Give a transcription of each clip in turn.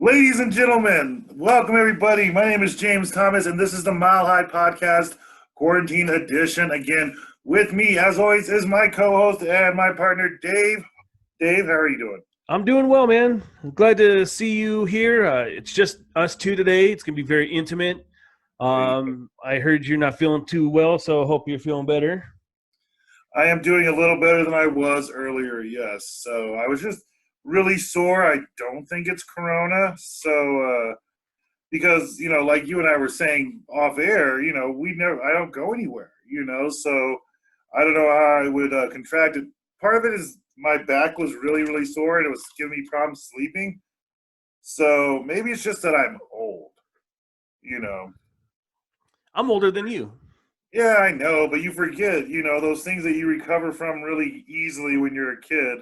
Ladies and gentlemen, welcome everybody. My name is James Thomas, and this is the Mile High Podcast Quarantine Edition. Again, with me, as always, is my co-host and my partner, Dave. Dave, how are you doing? I'm doing well, man. I'm glad to see you here. It's just us two today. It's going to be very intimate. I heard you're not feeling too well, so I hope you're feeling better. I am doing a little better than I was earlier, yes. So I was just really sore. I don't think it's corona. Because, like you and I were saying off air, I don't go anywhere, so I don't know how I would contract it. Part of it is my back was really, really sore and it was giving me problems sleeping. So maybe it's just that I'm old, you know. I'm older than you. Yeah, I know, but you forget, those things that you recover from really easily when you're a kid,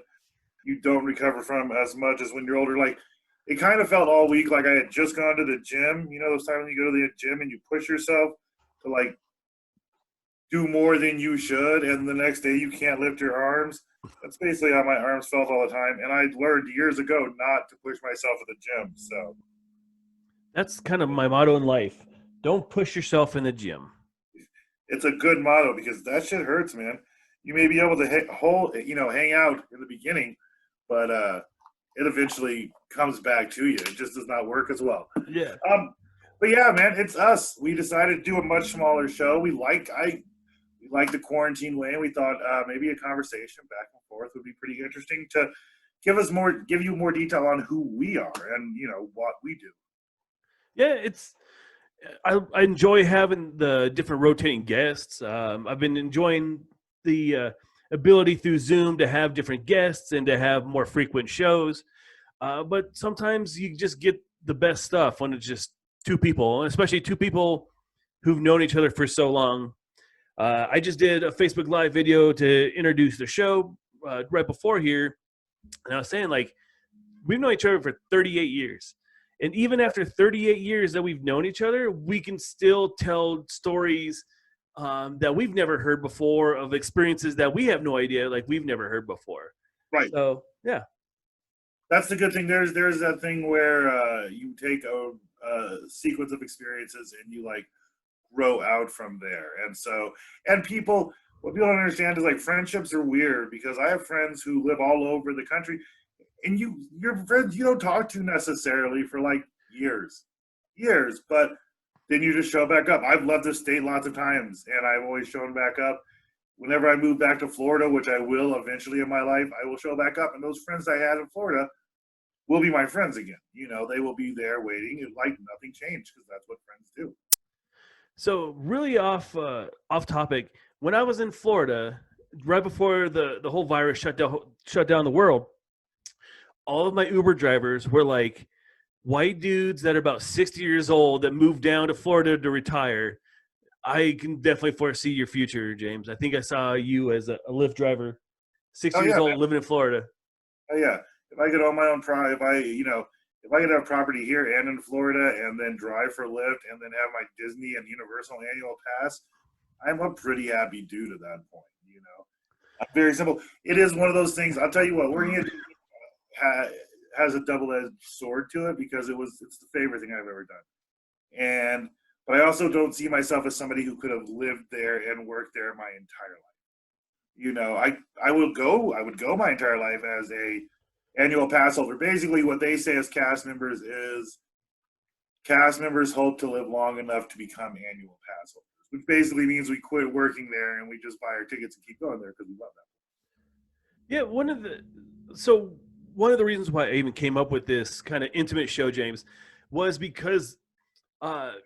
you don't recover from as much as when you're older. Like, it kind of felt all week like I had just gone to the gym. Those times when you go to the gym and you push yourself to, like, do more than you should, and the next day you can't lift your arms. That's basically how my arms felt all the time, and I learned years ago not to push myself at the gym. So that's kind of my motto in life. Don't push yourself in the gym. It's a good motto because that shit hurts, man. You may be able to hang out in the beginning, but it eventually comes back to you. It just does not work as well. Yeah. But yeah, man, it's us. We decided to do a much smaller show. We like the quarantine way, and we thought maybe a conversation back and forth would be pretty interesting to give you more detail on who we are and what we do. Yeah, I enjoy having the different rotating guests. I've been enjoying the ability through Zoom to have different guests and to have more frequent shows. But sometimes you just get the best stuff when it's just two people, especially two people who've known each other for so long. I just did a Facebook Live video to introduce the show right before here. And I was saying, like, we've known each other for 38 years. And even after 38 years that we've known each other, we can still tell stories that we've never heard before, of experiences that we have no idea, like we've never heard before. Right. So, yeah. That's the good thing. There's that thing where you take a sequence of experiences and you, like, grow out from there. And people, what people don't understand is, like, friendships are weird because I have friends who live all over the country, and your friends you don't talk to necessarily for, like, years, but then you just show back up. I've left this state lots of times, and I've always shown back up. Whenever I move back to Florida, which I will eventually in my life, I will show back up, and those friends I had in Florida will be my friends again. They will be there waiting, and, like, nothing changed because that's what friends do. So really off topic, when I was in Florida, right before the whole virus shut down the world, all of my Uber drivers were like white dudes that are about 60 years old that moved down to Florida to retire. I can definitely foresee your future, James. I think I saw you as a Lyft driver, 60 years old, man, living in Florida. Oh yeah. If I could own my own if I could have property here and in Florida and then drive for Lyft and then have my Disney and Universal annual pass, I'm a pretty happy dude at that point, Very simple. It is one of those things. I'll tell you what, working at has a double-edged sword to it because it's the favorite thing I've ever done. But I also don't see myself as somebody who could have lived there and worked there my entire life. I would go my entire life as a annual pass holder. Basically, what they say as cast members is cast members hope to live long enough to become annual pass holders, which basically means we quit working there and we just buy our tickets and keep going there because we love that. Yeah, one of the reasons why I even came up with this kind of intimate show, James, was because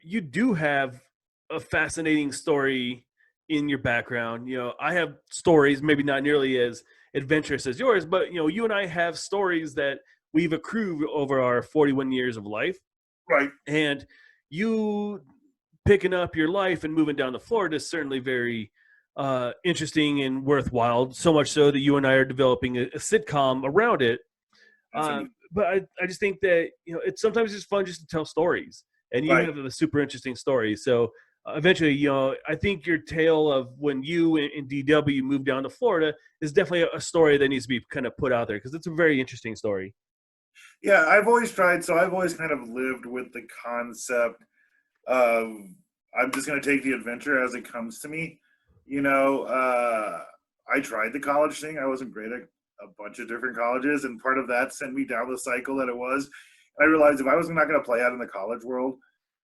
you do have a fascinating story in your background. I have stories, maybe not nearly as adventurous as yours, but you and I have stories that we've accrued over our 41 years of life. Right. And you picking up your life and moving down to Florida is certainly very interesting and worthwhile, so much so that you and I are developing a sitcom around it. But I just think that it's sometimes just fun just to tell stories, and you have a super interesting story. So eventually, I think your tale of when you and DW moved down to Florida is definitely a story that needs to be kind of put out there because it's a very interesting story. Yeah, I've always tried. So I've always kind of lived with the concept of I'm just going to take the adventure as it comes to me. You know, I tried the college thing. I wasn't great at a bunch of different colleges, and part of that sent me down the cycle that it was. I realized if I was not going to play out in the college world,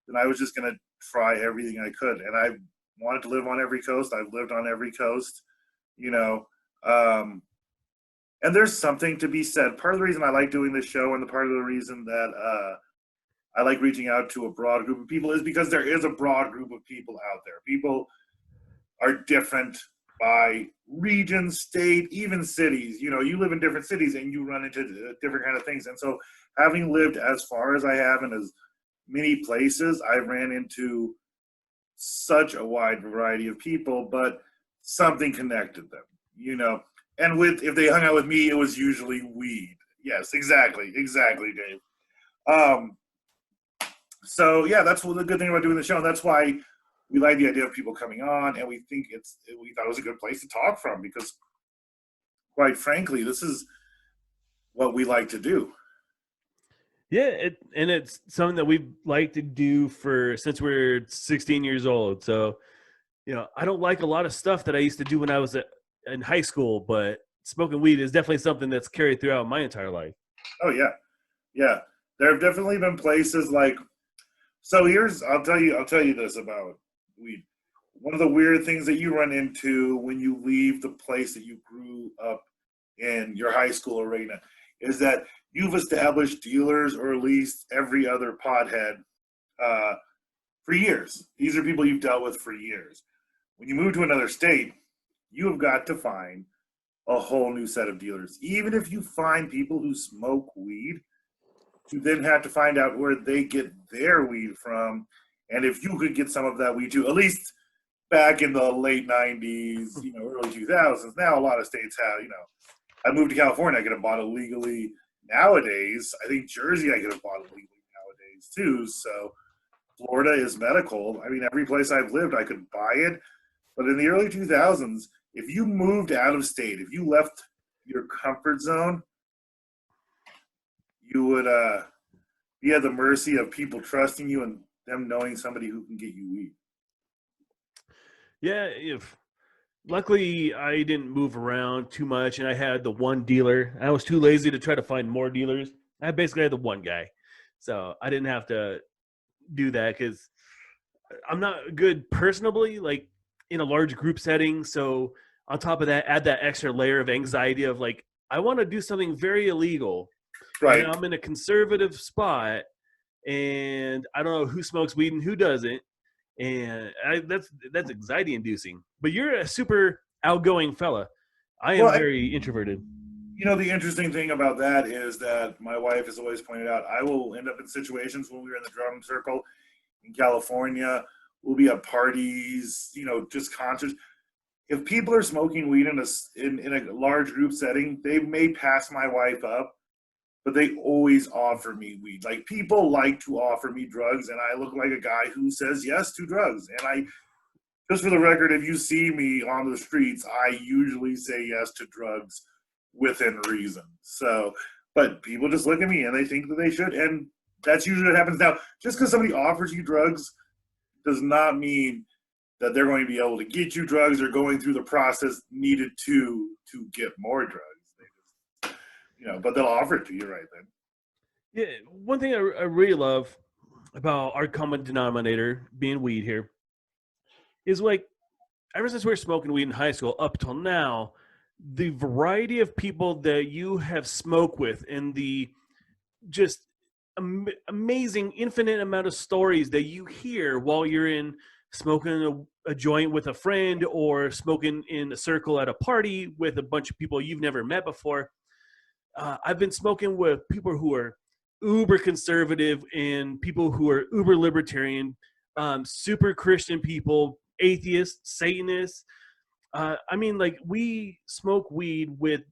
then I was just going to try everything I could. And I wanted to live on every coast. I've lived on every coast, you know. Um, and there's something to be said. Part of the reason I like doing this show, and the part of the reason that I like reaching out to a broad group of people, is because there is a broad group of people out there. People are different by region, state, even cities. You know, you live in different cities and you run into different kind of things. And so, having lived as far as I have in as many places, I ran into such a wide variety of people, but something connected them. You know, and with if they hung out with me, it was usually weed. Yes, exactly, exactly, Dave. Um, so yeah, that's the good thing about doing the show. And that's why we like the idea of people coming on, and we think we thought it was a good place to talk from because, quite frankly, this is what we like to do. Yeah, and it's something that we've liked to do for since we're 16 years old. So, I don't like a lot of stuff that I used to do when I was in high school, but smoking weed is definitely something that's carried throughout my entire life. Oh yeah, yeah. There have definitely been places like. So here's I'll tell you this about weed. One of the weird things that you run into when you leave the place that you grew up in your high school arena is that you've established dealers, or at least every other pothead, uh, for years. These are people you've dealt with for years. When you move to another state, you have got to find a whole new set of dealers. Even if you find people who smoke weed, you then have to find out where they get their weed from, and if you could get some of that weed too. At least back in the late '90s, early 2000s. Now a lot of states have. I moved to California, I could have bought it legally. Nowadays, I think Jersey, I could have bought it legally nowadays too. So Florida is medical. I mean, every place I've lived, I could buy it. But in the early 2000s, if you moved out of state, if you left your comfort zone, you would be at the mercy of people trusting you and them knowing somebody who can get you weed. Yeah, if luckily I didn't move around too much and I had the one dealer. I was too lazy to try to find more dealers. I basically had the one guy. So I didn't have to do that because I'm not good personally, like in a large group setting. So on top of that, add that extra layer of anxiety of like, I want to do something very illegal and Right. I'm in a conservative spot and I don't know who smokes weed and who doesn't. And that's anxiety inducing. But you're a super outgoing fella. I Well, am very introverted. the interesting thing about that is that my wife has always pointed out I will end up in situations when we were in the drum circle in California. We'll be at parties, just concerts. If people are smoking weed in a large group setting, they may pass my wife up, but they always offer me weed. Like people like to offer me drugs, and I look like a guy who says yes to drugs. And just for the record, if you see me on the streets, I usually say yes to drugs within reason. So, but people just look at me and they think that they should, and that's usually what happens. Now, just because somebody offers you drugs does not mean that they're going to be able to get you drugs or going through the process needed to get more drugs. They just, but they'll offer it to you right then. Yeah, one thing I really love about our common denominator being weed here is like ever since we were smoking weed in high school up till now, the variety of people that you have smoked with and the just amazing infinite amount of stories that you hear while you're in smoking a joint with a friend or smoking in a circle at a party with a bunch of people you've never met before. I've been smoking with people who are uber conservative and people who are uber libertarian, super Christian people, atheists, Satanists. I mean, like we smoke weed with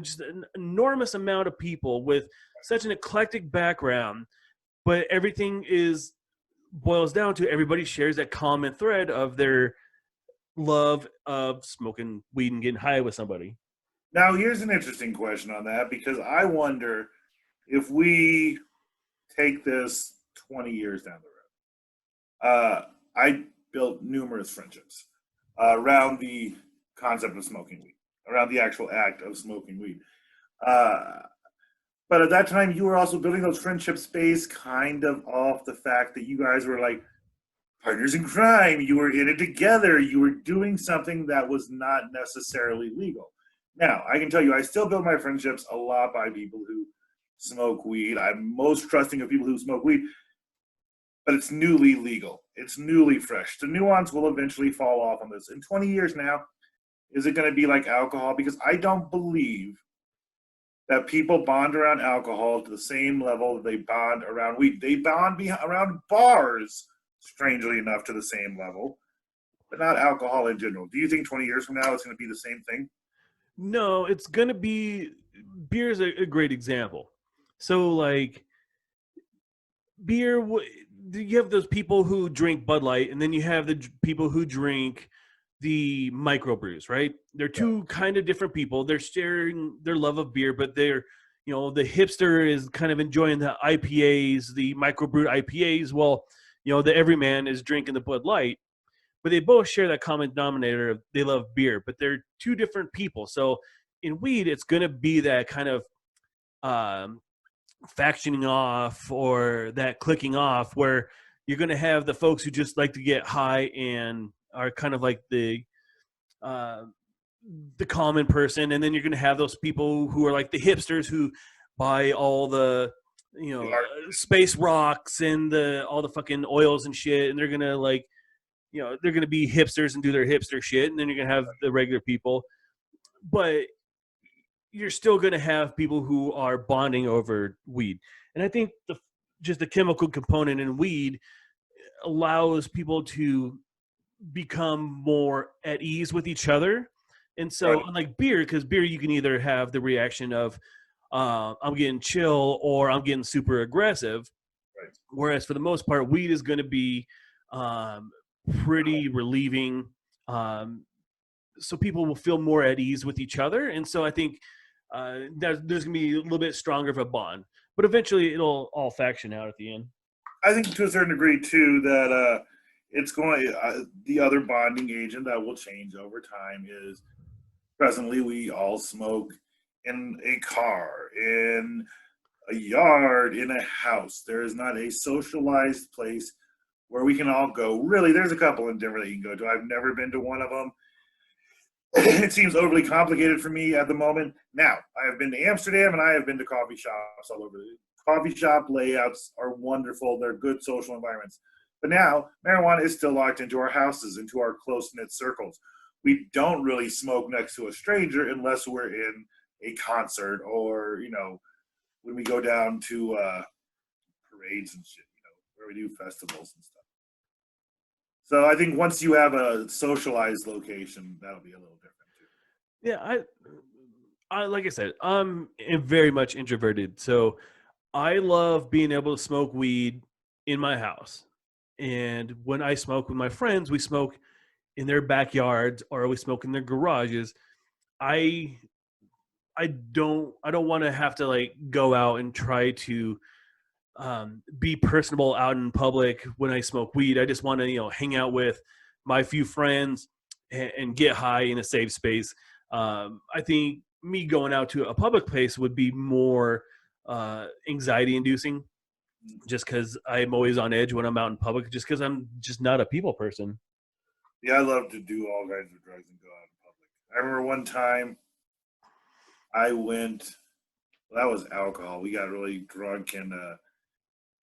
just an enormous amount of people with such an eclectic background, but everything is boils down to everybody shares that common thread of their love of smoking weed and getting high with somebody. Now, here's an interesting question on that because I wonder if we take this 20 years down the road, I built numerous friendships around the concept of smoking weed, around the actual act of smoking weed. Uh, but at that time, you were also building those friendships based kind of off the fact that you guys were like partners in crime. You were in it together. You were doing something that was not necessarily legal. Now, I can tell you, I still build my friendships a lot by people who smoke weed. I'm most trusting of people who smoke weed, but it's newly legal. It's newly fresh. The nuance will eventually fall off on this. In 20 years now, is it going to be like alcohol? Because I don't believe that people bond around alcohol to the same level that they bond around weed. They bond around bars, strangely enough, to the same level, but not alcohol in general. Do you think 20 years from now it's going to be the same thing? No, it's going to be beer is a great example. So like beer, you have those people who drink Bud Light, and then you have the people who drink the microbrews, right? They're two kind of different people. They're sharing their love of beer, but they're, the hipster is kind of enjoying the IPAs, the microbrewed IPAs. Well, the everyman is drinking the Bud Light, but they both share that common denominator of they love beer, but they're two different people. So in weed, it's going to be that kind of factioning off or that clicking off where you're going to have the folks who just like to get high and are kind of like the common person, and then you're going to have those people who are like the hipsters who buy all the space rocks and all the fucking oils and shit, and they're going to like they're going to be hipsters and do their hipster shit, and then you're going to have the regular people, but you're still going to have people who are bonding over weed. And I think just the chemical component in weed allows people to become more at ease with each other. And so Right. unlike beer, because beer, you can either have the reaction of I'm getting chill or I'm getting super aggressive. Right. Whereas for the most part, weed is going to be pretty relieving. So people will feel more at ease with each other. And so I think there's going to be a little bit stronger of a bond. But eventually it'll all faction out at the end. I think to a certain degree, too, that it's going the other bonding agent that will change over time is presently we all smoke in a car, in a yard, in a house. There is not a socialized place where we can all go. Really, there's a couple in Denver that you can go to. I've never been to one of them. It seems overly complicated for me at the moment. Now, I have been to Amsterdam and I have been to coffee shops all over. Coffee shop layouts are wonderful. They're good social environments. But now, marijuana is still locked into our houses, into our close-knit circles. We don't really smoke next to a stranger unless we're in a concert or, when we go down to parades and shit, where we do festivals and stuff. So I think once you have a socialized location, that'll be a little different too. Yeah, I like I said, I'm very much introverted, so I love being able to smoke weed in my house. And when I smoke with my friends, we smoke in their backyards or we smoke in their garages. I don't want to have to like go out and try to be personable out in public when I smoke weed. I just want to hang out with my few friends and get high in a safe space. I think me going out to a public place would be more anxiety inducing, just because I'm always on edge when I'm out in public, just because I'm just not a people person. Yeah, I love to do all kinds of drugs and go out in public. I remember one time I went, well, that was alcohol. We got really drunk and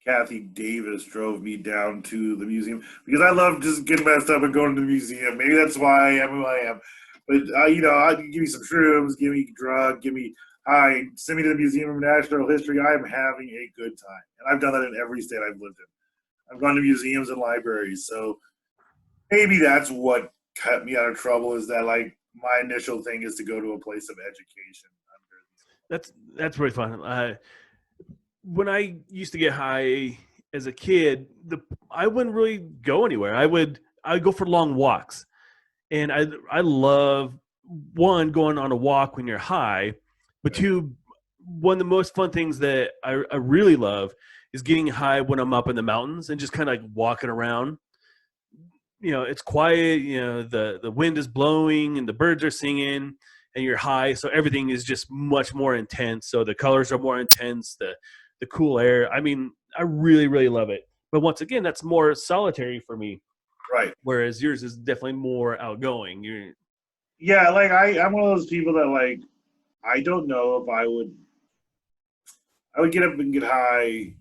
Kathy Davis drove me down to the museum because I love just getting messed up and going to the museum. Maybe that's why I am who I am. But, I can give me some shrooms, give me drug, give me high, send me to the Museum of Natural History. I am having a good time. And I've done that in every state I've lived in. I've gone to museums and libraries. So maybe that's what cut me out of trouble is that, like, my initial thing is to go to a place of education. That's really fun. When I used to get high as a kid, I wouldn't really go anywhere. I'd go for long walks, and I love one going on a walk when you're high, but two one of the most fun things that I really love is getting high when I'm up in the mountains and just kind of like walking around. It's quiet. The wind is blowing and the birds are singing, and you're high, so everything is just much more intense. So the colors are more intense. The cool air. I mean, I really really love it. But once again, that's more solitary for me, Right. whereas yours is definitely more outgoing. You're Yeah, like I'm one of those people that like I don't know if I would get up and get high in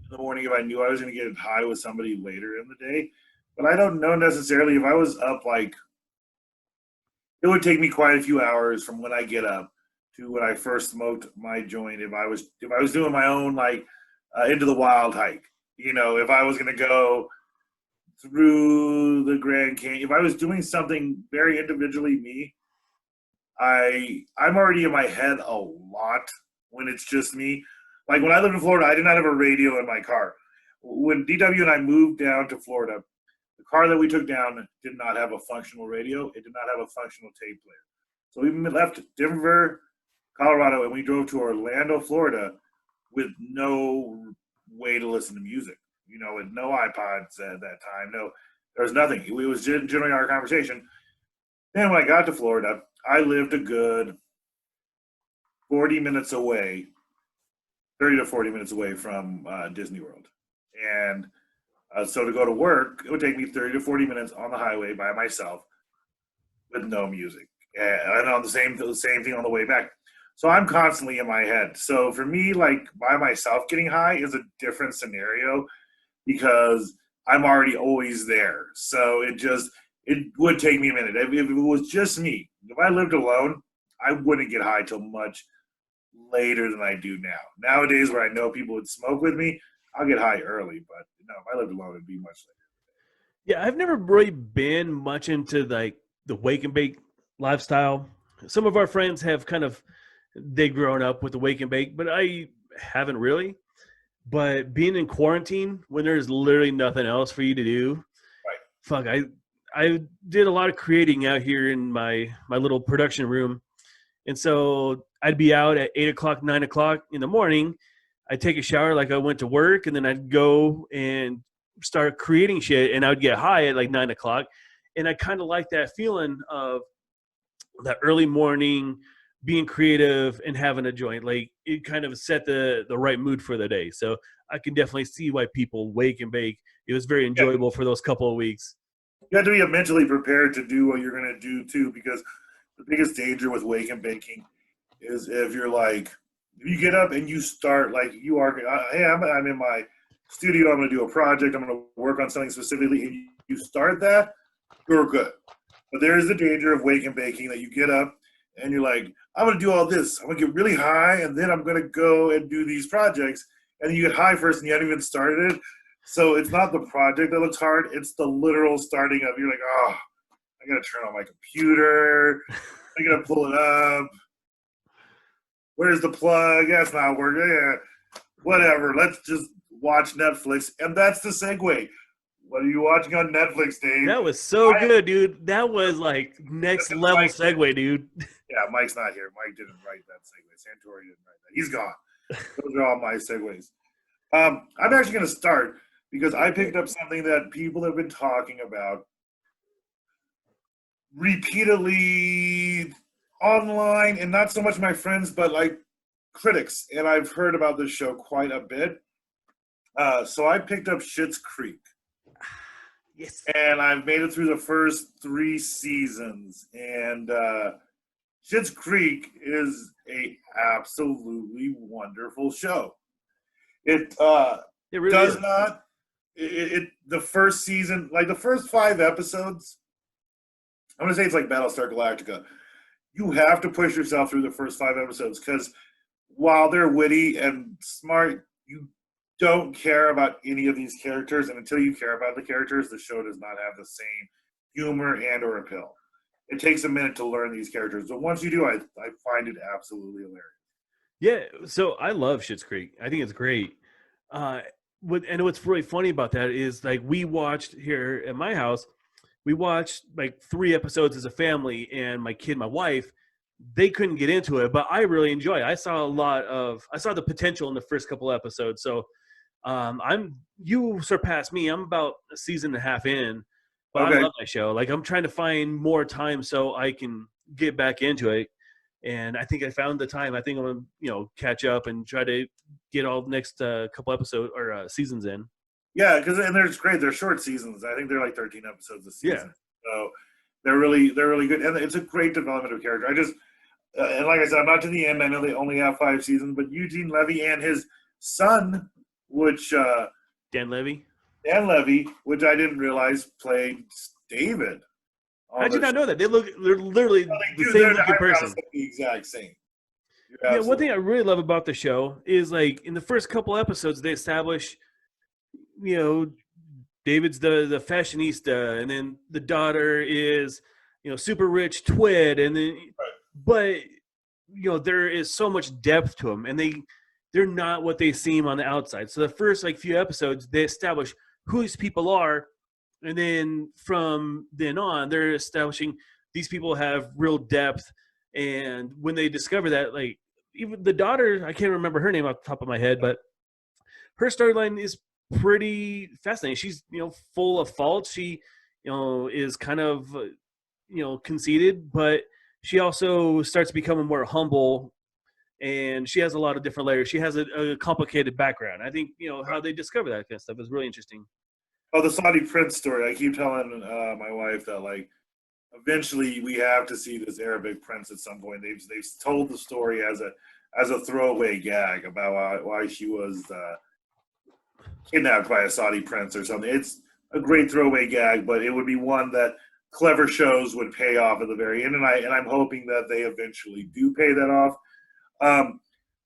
the morning if I knew I was going to get high with somebody later in the day. But I don't know necessarily if I was up like it would take me quite a few hours from when I get up to when I first smoked my joint. If I was doing my own like into the wild hike, if I was going to go through the Grand Canyon, if I was doing something very individually me, I'm already in my head a lot when it's just me. Like when I lived in Florida, I did not have a radio in my car. When DW and I moved down to Florida, the car that we took down did not have a functional radio. It did not have a functional tape player. So we left Denver, Colorado, and we drove to Orlando, Florida, with no way to listen to music. With no iPods at that time. No, there was nothing. It was generally our conversation. Then when I got to Florida, I lived a good 40 minutes away, 30 to 40 minutes away from Disney World. And so to go to work, it would take me 30 to 40 minutes on the highway by myself with no music. And on the same thing on the way back. So I'm constantly in my head. So for me, like by myself getting high is a different scenario because I'm already always there. So it would take me a minute. If it was just me, if I lived alone, I wouldn't get high till much later than I do now. Nowadays, where I know people would smoke with me, I'll get high early. But if I lived alone, it'd be much later. Yeah, I've never really been much into like the wake and bake lifestyle. Some of our friends have they grown up with the wake and bake, but I haven't really. But being in quarantine when there's literally nothing else for you to do, Right. fuck, I did a lot of creating out here in my little production room, and so I'd be out at 8 o'clock, 9 o'clock in the morning. I'd take a shower like I went to work, and then I'd go and start creating shit, and I would get high at like 9 o'clock, and I kind of like that feeling of that early morning being creative and having a joint. Like it kind of set the right mood for the day. So I can definitely see why people wake and bake. It was very enjoyable for those couple of weeks. You have to be mentally prepared to do what you're going to do too, because the biggest danger with wake and baking is if you get up and you start like you are, hey, I'm in my studio, I'm going to do a project, I'm going to work on something specifically, and you start that, you're good. But there is the danger of wake and baking that you get up and you're like, I'm going to do all this. I'm going to get really high, and then I'm going to go and do these projects. And then you get high first, and you haven't even started it. So it's not the project that looks hard. It's the literal starting of, you're like, oh, I got to turn on my computer. I got to pull it up. Where's the plug? That's not working. Yeah, whatever. Let's just watch Netflix. And that's the segue. What are you watching on Netflix, Dave? That was so good, dude. That was like next level segue, dude. Yeah, Mike's not here. Mike didn't write that segue. Santori didn't write that. He's gone. Those are all my segues. I'm actually going to start because I picked up something that people have been talking about repeatedly online, and not so much my friends, but like critics. And I've heard about this show quite a bit. So I picked up Schitt's Creek. Yes. And I've made it through the first 3 seasons. And Schitt's Creek is a absolutely wonderful show. It really does is. not. The first season, like the first 5 episodes, I'm gonna say it's like Battlestar Galactica. You have to push yourself through the first 5 episodes because while they're witty and smart, you don't care about any of these characters, and until you care about the characters, the show does not have the same humor and or appeal. It takes a minute to learn these characters, but once you do, I find it absolutely hilarious. Yeah, so I love Schitt's Creek. I think it's great. And what's really funny about that is like we watched here at my house, we watched like 3 episodes as a family, and my kid, my wife, they couldn't get into it, but I really enjoy it. I saw the potential in the first couple episodes. So you surpassed me. I'm about a season and a half in, but I Okay. love that show. Like, I'm trying to find more time so I can get back into it. And I think I found the time. I think I'm gonna, catch up and try to get all the next couple episodes or seasons in. Yeah, because and they're great. They're short seasons. I think they're like 13 episodes a Yeah. season. So they're really good, and it's a great development of character. I just and like I said, I'm not to the end. I know they only have 5 seasons, but Eugene Levy and his son, which Dan Levy. Dan Levy, which I didn't realize played David. How'd you not know that? They're literally the same Their looking eyebrows person. look the exact same. Yeah, one thing I really love about the show is, like, in the first couple episodes, they establish, David's the fashionista, and then the daughter is, super rich twid, and then, but there is so much depth to them, and they're not what they seem on the outside. So the first few episodes, they establish who these people are, and then from then on, they're establishing these people have real depth. And when they discover that, like, even the daughter, I can't remember her name off the top of my head, but her storyline is pretty fascinating. She's, full of faults. She, is kind of, conceited, but she also starts becoming more humble, and she has a lot of different layers. She has a complicated background. I think, how they discover that kind of stuff is really interesting. Oh, the Saudi Prince story. I keep telling my wife that, like, eventually we have to see this Arabic prince at some point. They've told the story as a throwaway gag about why she was kidnapped by a Saudi prince or something. It's a great throwaway gag, but it would be one that clever shows would pay off at the very end, and I'm hoping that they eventually do pay that off.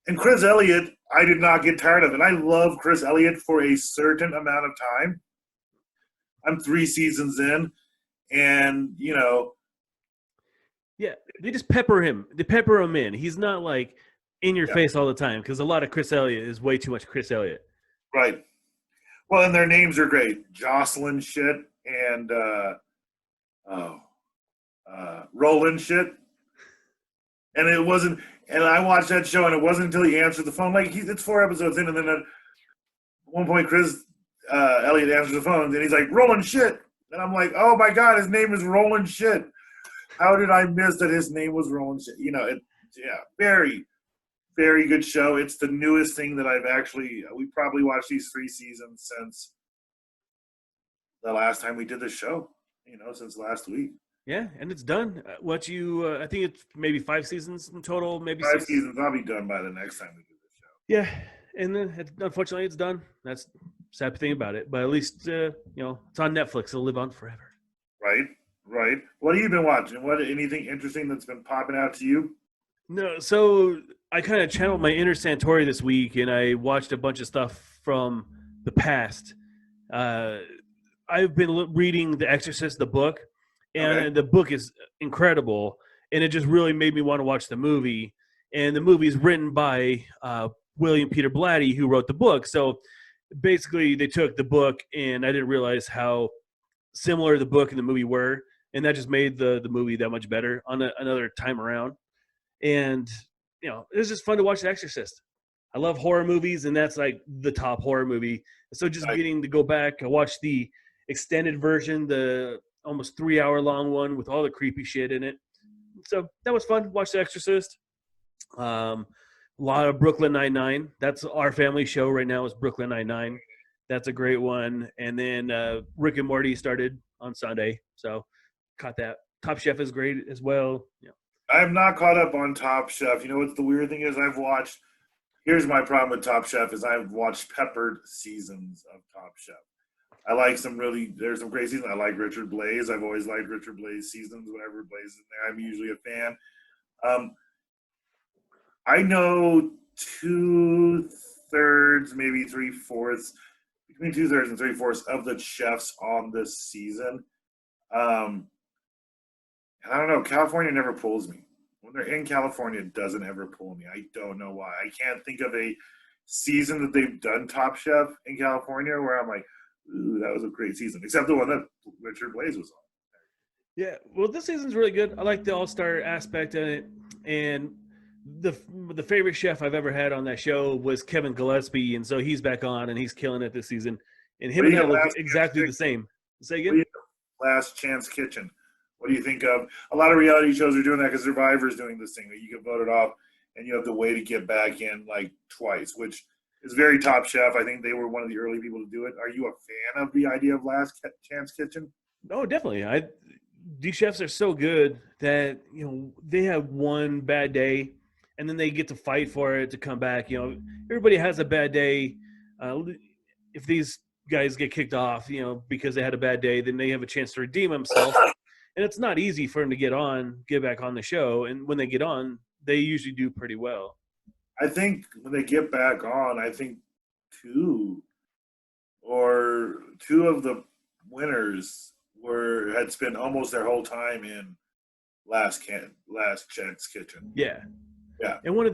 And Chris Elliott, I did not get tired of, and I love Chris Elliott for a certain amount of time. I'm 3 seasons in, and yeah, they just pepper him. They pepper him in. He's not like in your face all the time, because a lot of Chris Elliott is way too much Chris Elliott. Right. Well, and their names are great. Jocelyn shit and Roland shit. And it wasn't. And I watched that show, and it wasn't until he answered the phone. Like, it's 4 episodes in, and then at one point, Chris Elliott answers the phone, and he's like, Roland shit. And I'm like, oh my God, his name is Roland shit. How did I miss that his name was Roland shit? Very, very good show. It's the newest thing that we probably watched these 3 seasons since the last time we did the show, since last week. Yeah, and it's done. I think it's maybe 5 seasons in total, maybe 5 6 seasons. I'll be done by the next time we do the show. Yeah, and then unfortunately it's done. That's the sad thing about it. But at least, it's on Netflix. It'll live on forever. Right. What have you been watching? Anything interesting that's been popping out to you? No, so I kind of channeled my inner Santori this week, and I watched a bunch of stuff from the past. I've been reading The Exorcist, the book, and the book is incredible, and it just really made me want to watch the movie. And the movie is written by William Peter Blatty, who wrote the book. So basically, they took the book, and I didn't realize how similar the book and the movie were, and that just made the movie that much better on another time around. And it was just fun to watch The Exorcist. I love horror movies, and that's like the top horror movie. So just getting to go back and watch the extended version, the almost 3-hour long one with all the creepy shit in it. So that was fun. Watch The Exorcist. A lot of Brooklyn Nine-Nine. That's our family show right now, is Brooklyn Nine-Nine. That's a great one. And then Rick and Morty started on Sunday, so caught that. Top Chef is great as well. Yeah. I have not caught up on Top Chef. You know what the weird thing is? Here's my problem with Top Chef is I've watched peppered seasons of Top Chef. I like there's some great seasons. I like Richard Blais. I've always liked Richard Blais seasons. Whenever Blais is in there, I'm usually a fan. I know 2/3, maybe 3/4, between 2/3 and 3/4 of the chefs on this season. I don't know. California never pulls me. When they're in California, it doesn't ever pull me. I don't know why. I can't think of a season that they've done Top Chef in California where I'm like, ooh, that was a great season, except the one that Richard Blais was on. Yeah, well, this season's really good. I like the all-star aspect in it. and the the favorite chef I've ever had on that show was Kevin Gillespie, and so he's back on and he's killing it this season. And What him do and you I think of look Last Chance exactly Kitchen? the same. Say What do again? you think of Last Chance Kitchen? What do you think of? A lot of reality shows are doing that because Survivor's doing this thing that you get voted off and you have to wait to get back in like twice, which is very Top Chef. I think they were one of the early people to do it. Are you a fan of the idea of Last Chance Kitchen? Oh, definitely. These chefs are so good that they have one bad day, and then they get to fight for it to come back. Everybody has a bad day. If these guys get kicked off, because they had a bad day, then they have a chance to redeem themselves. And it's not easy for them to get back on the show. And when they get on, they usually do pretty well. I think when they get back on, I think two two of the winners had spent almost their whole time in Last Chance Kitchen. Yeah. Yeah. And one of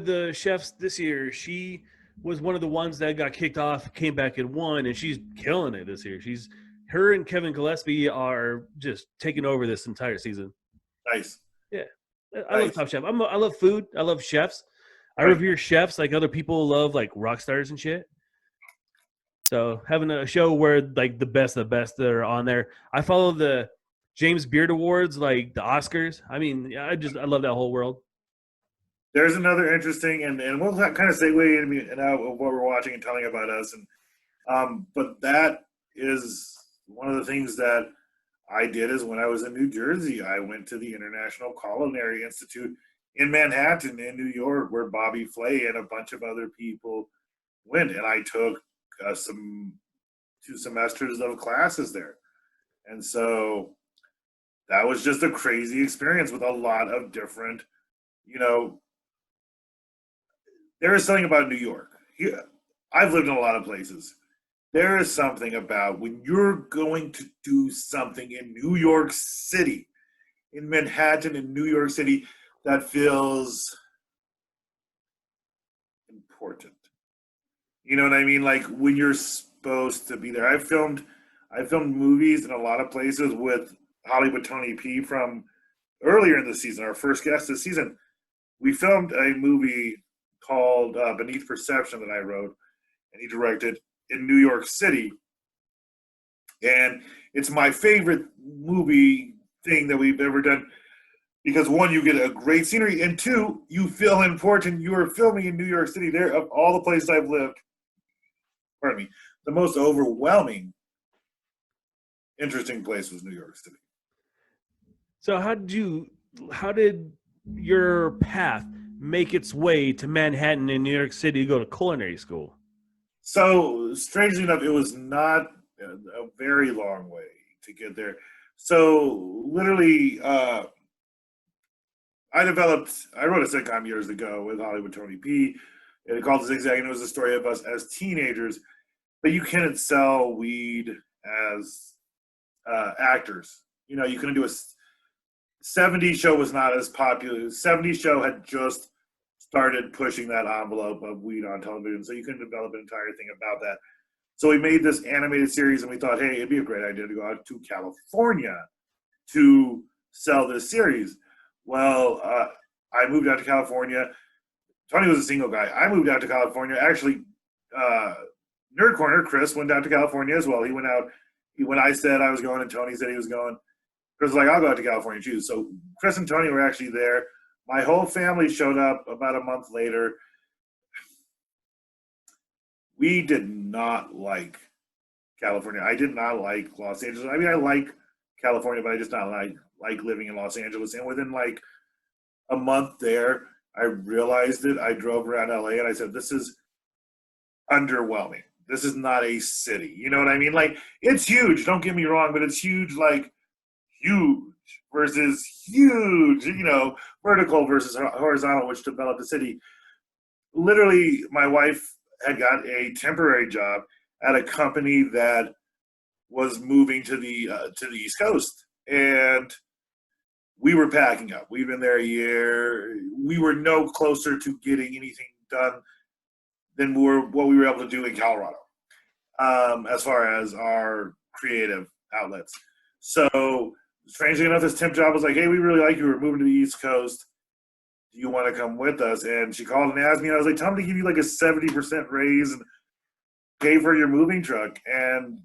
the chefs this year, she was one of the ones that got kicked off, came back and won, and she's killing it this year. Her and Kevin Gillespie are just taking over this entire season. Nice. Yeah. I love Top Chef. I love food. I love chefs. I revere chefs like other people love like rock stars and shit. So having a show where like the best of the best that are on there. I follow the James Beard Awards, like the Oscars. I mean, I love that whole world. There's another interesting, and we'll kind of segue into what we're watching and telling about us, but that is one of the things that I did is when I was in New Jersey, I went to the International Culinary Institute in Manhattan, in New York, where Bobby Flay and a bunch of other people went, and I took 2 semesters of classes there, and so that was just a crazy experience with a lot of different, there is something about New York. I've lived in a lot of places. There is something about when you're going to do something in New York City, in Manhattan, in New York City, that feels important. You know what I mean? Like when you're supposed to be there. I filmed movies in a lot of places with Hollywood Tony P from earlier in the season, our first guest this season. We filmed a movie called Beneath Perception that I wrote and he directed in New York City. And it's my favorite movie thing that we've ever done because 1, you get a great scenery, and 2, you feel important. You are filming in New York City. There, of all the places I've lived, pardon me, the most overwhelming, interesting place was New York City. So how did your path make its way to Manhattan in New York City to go to culinary school? So strangely enough, it was not a very long way to get there. So literally, I wrote a sitcom years ago with Hollywood Tony P. It called Zigzag, and it was a story of us as teenagers. But you couldn't sell weed as actors. You couldn't do a 70s show was not as popular. 70s show had just started pushing that envelope of weed on television, so you couldn't develop an entire thing about that. So we made this animated series, and we thought, hey, it'd be a great idea to go out to California to sell this series. Well, I moved out to California. Tony was a single guy. I moved out to California. Actually, Nerd Corner, Chris, went out to California as well. He went out when I said I was going and Tony said he was going. Chris was like, I'll go out to California too. So Chris and Tony were actually there. My whole family showed up about a month later. We did not like California. I did not like Los Angeles. I mean, I like California, but I just not like living in Los Angeles. And within like a month there, I realized it. I drove around LA and I said, this is underwhelming. This is not a city. You know what I mean? Like, it's huge. Don't get me wrong, but it's huge, like huge versus huge, vertical versus horizontal, which developed the city. Literally, my wife had got a temporary job at a company that was moving to the East Coast, and we were packing up. We've been there a year. We were no closer to getting anything done than what we were able to do in Colorado, as far as our creative outlets. So strangely enough, this temp job was like, hey, we really like you. We're moving to the East Coast. do you want to come with us? And she called and asked me, and I was like, tell them to give you like a 70% raise and pay for your moving truck. And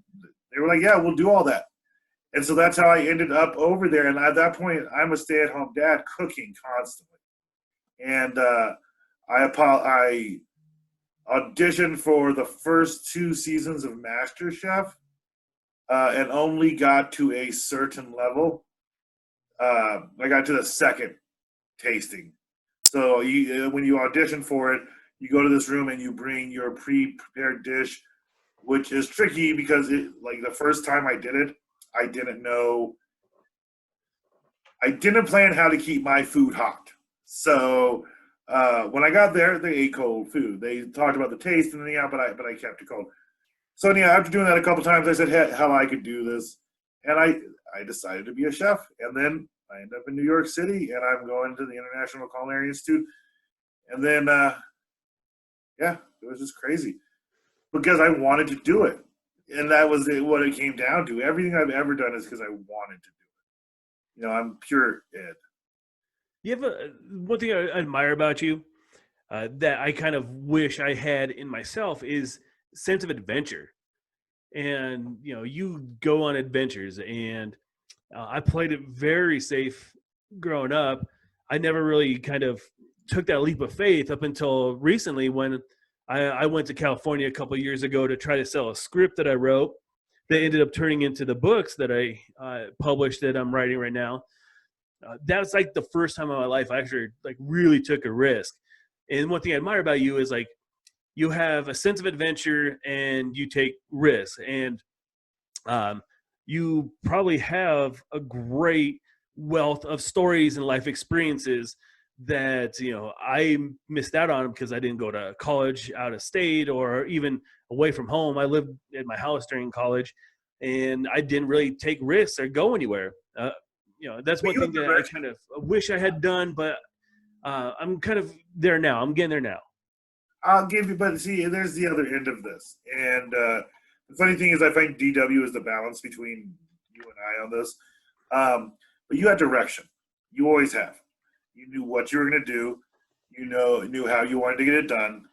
they were like, yeah, we'll do all that. And so that's how I ended up over there. And at that point, I'm a stay-at-home dad cooking constantly. And I auditioned for the first 2 seasons of MasterChef and only got to a certain level. I got to the second tasting. So when you audition for it, you go to this room and you bring your pre-prepared dish, which is tricky because like the first time I did it, I didn't plan how to keep my food hot. So when I got there, they ate cold food. They talked about the taste and yeah, but I kept it cold. So yeah, after doing that a couple times, I said, hey, how I could do this, and I decided to be a chef. And then I ended up in New York City, and I'm going to the International Culinary Institute. And then yeah, it was just crazy because I wanted to do it, and that was what it came down to. Everything I've ever done is because I wanted to do it. You know, I'm pure Ed. You have one thing I admire about you that I kind of wish I had in myself is sense of adventure. And you go on adventures, and I played it very safe growing up. I never really kind of took that leap of faith up until recently when I went to California a couple of years ago to try to sell a script that I wrote that ended up turning into the books that I published that I'm writing right now. That's like the first time in my life I actually like really took a risk. And one thing I admire about you is like you have a sense of adventure and you take risks, and you probably have a great wealth of stories and life experiences that I missed out on because I didn't go to college out of state or even away from home. I lived at my house during college, and I didn't really take risks or go anywhere. That's one thing that I kind of wish I had done, but I'm kind of there now. I'm getting there now. I'll give you, but see, there's the other end of this. And the funny thing is, I find DW is the balance between you and I on this. But you had direction. You always have. You knew what you were going to do. You knew how you wanted to get it done.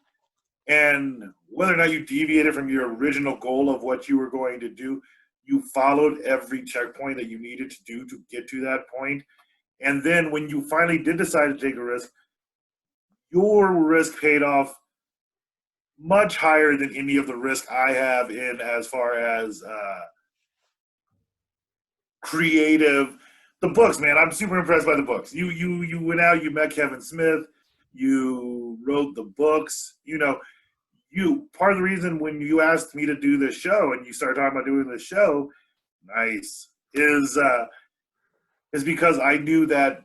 And whether or not you deviated from your original goal of what you were going to do, you followed every checkpoint that you needed to do to get to that point. And then when you finally did decide to take a risk, your risk paid off much higher than any of the risk I have in as far as creative. The books, man, I'm super impressed by the books. You went out, you met Kevin Smith, you wrote the books. Part of the reason when you asked me to do this show and you started talking about doing this show, nice, is because I knew that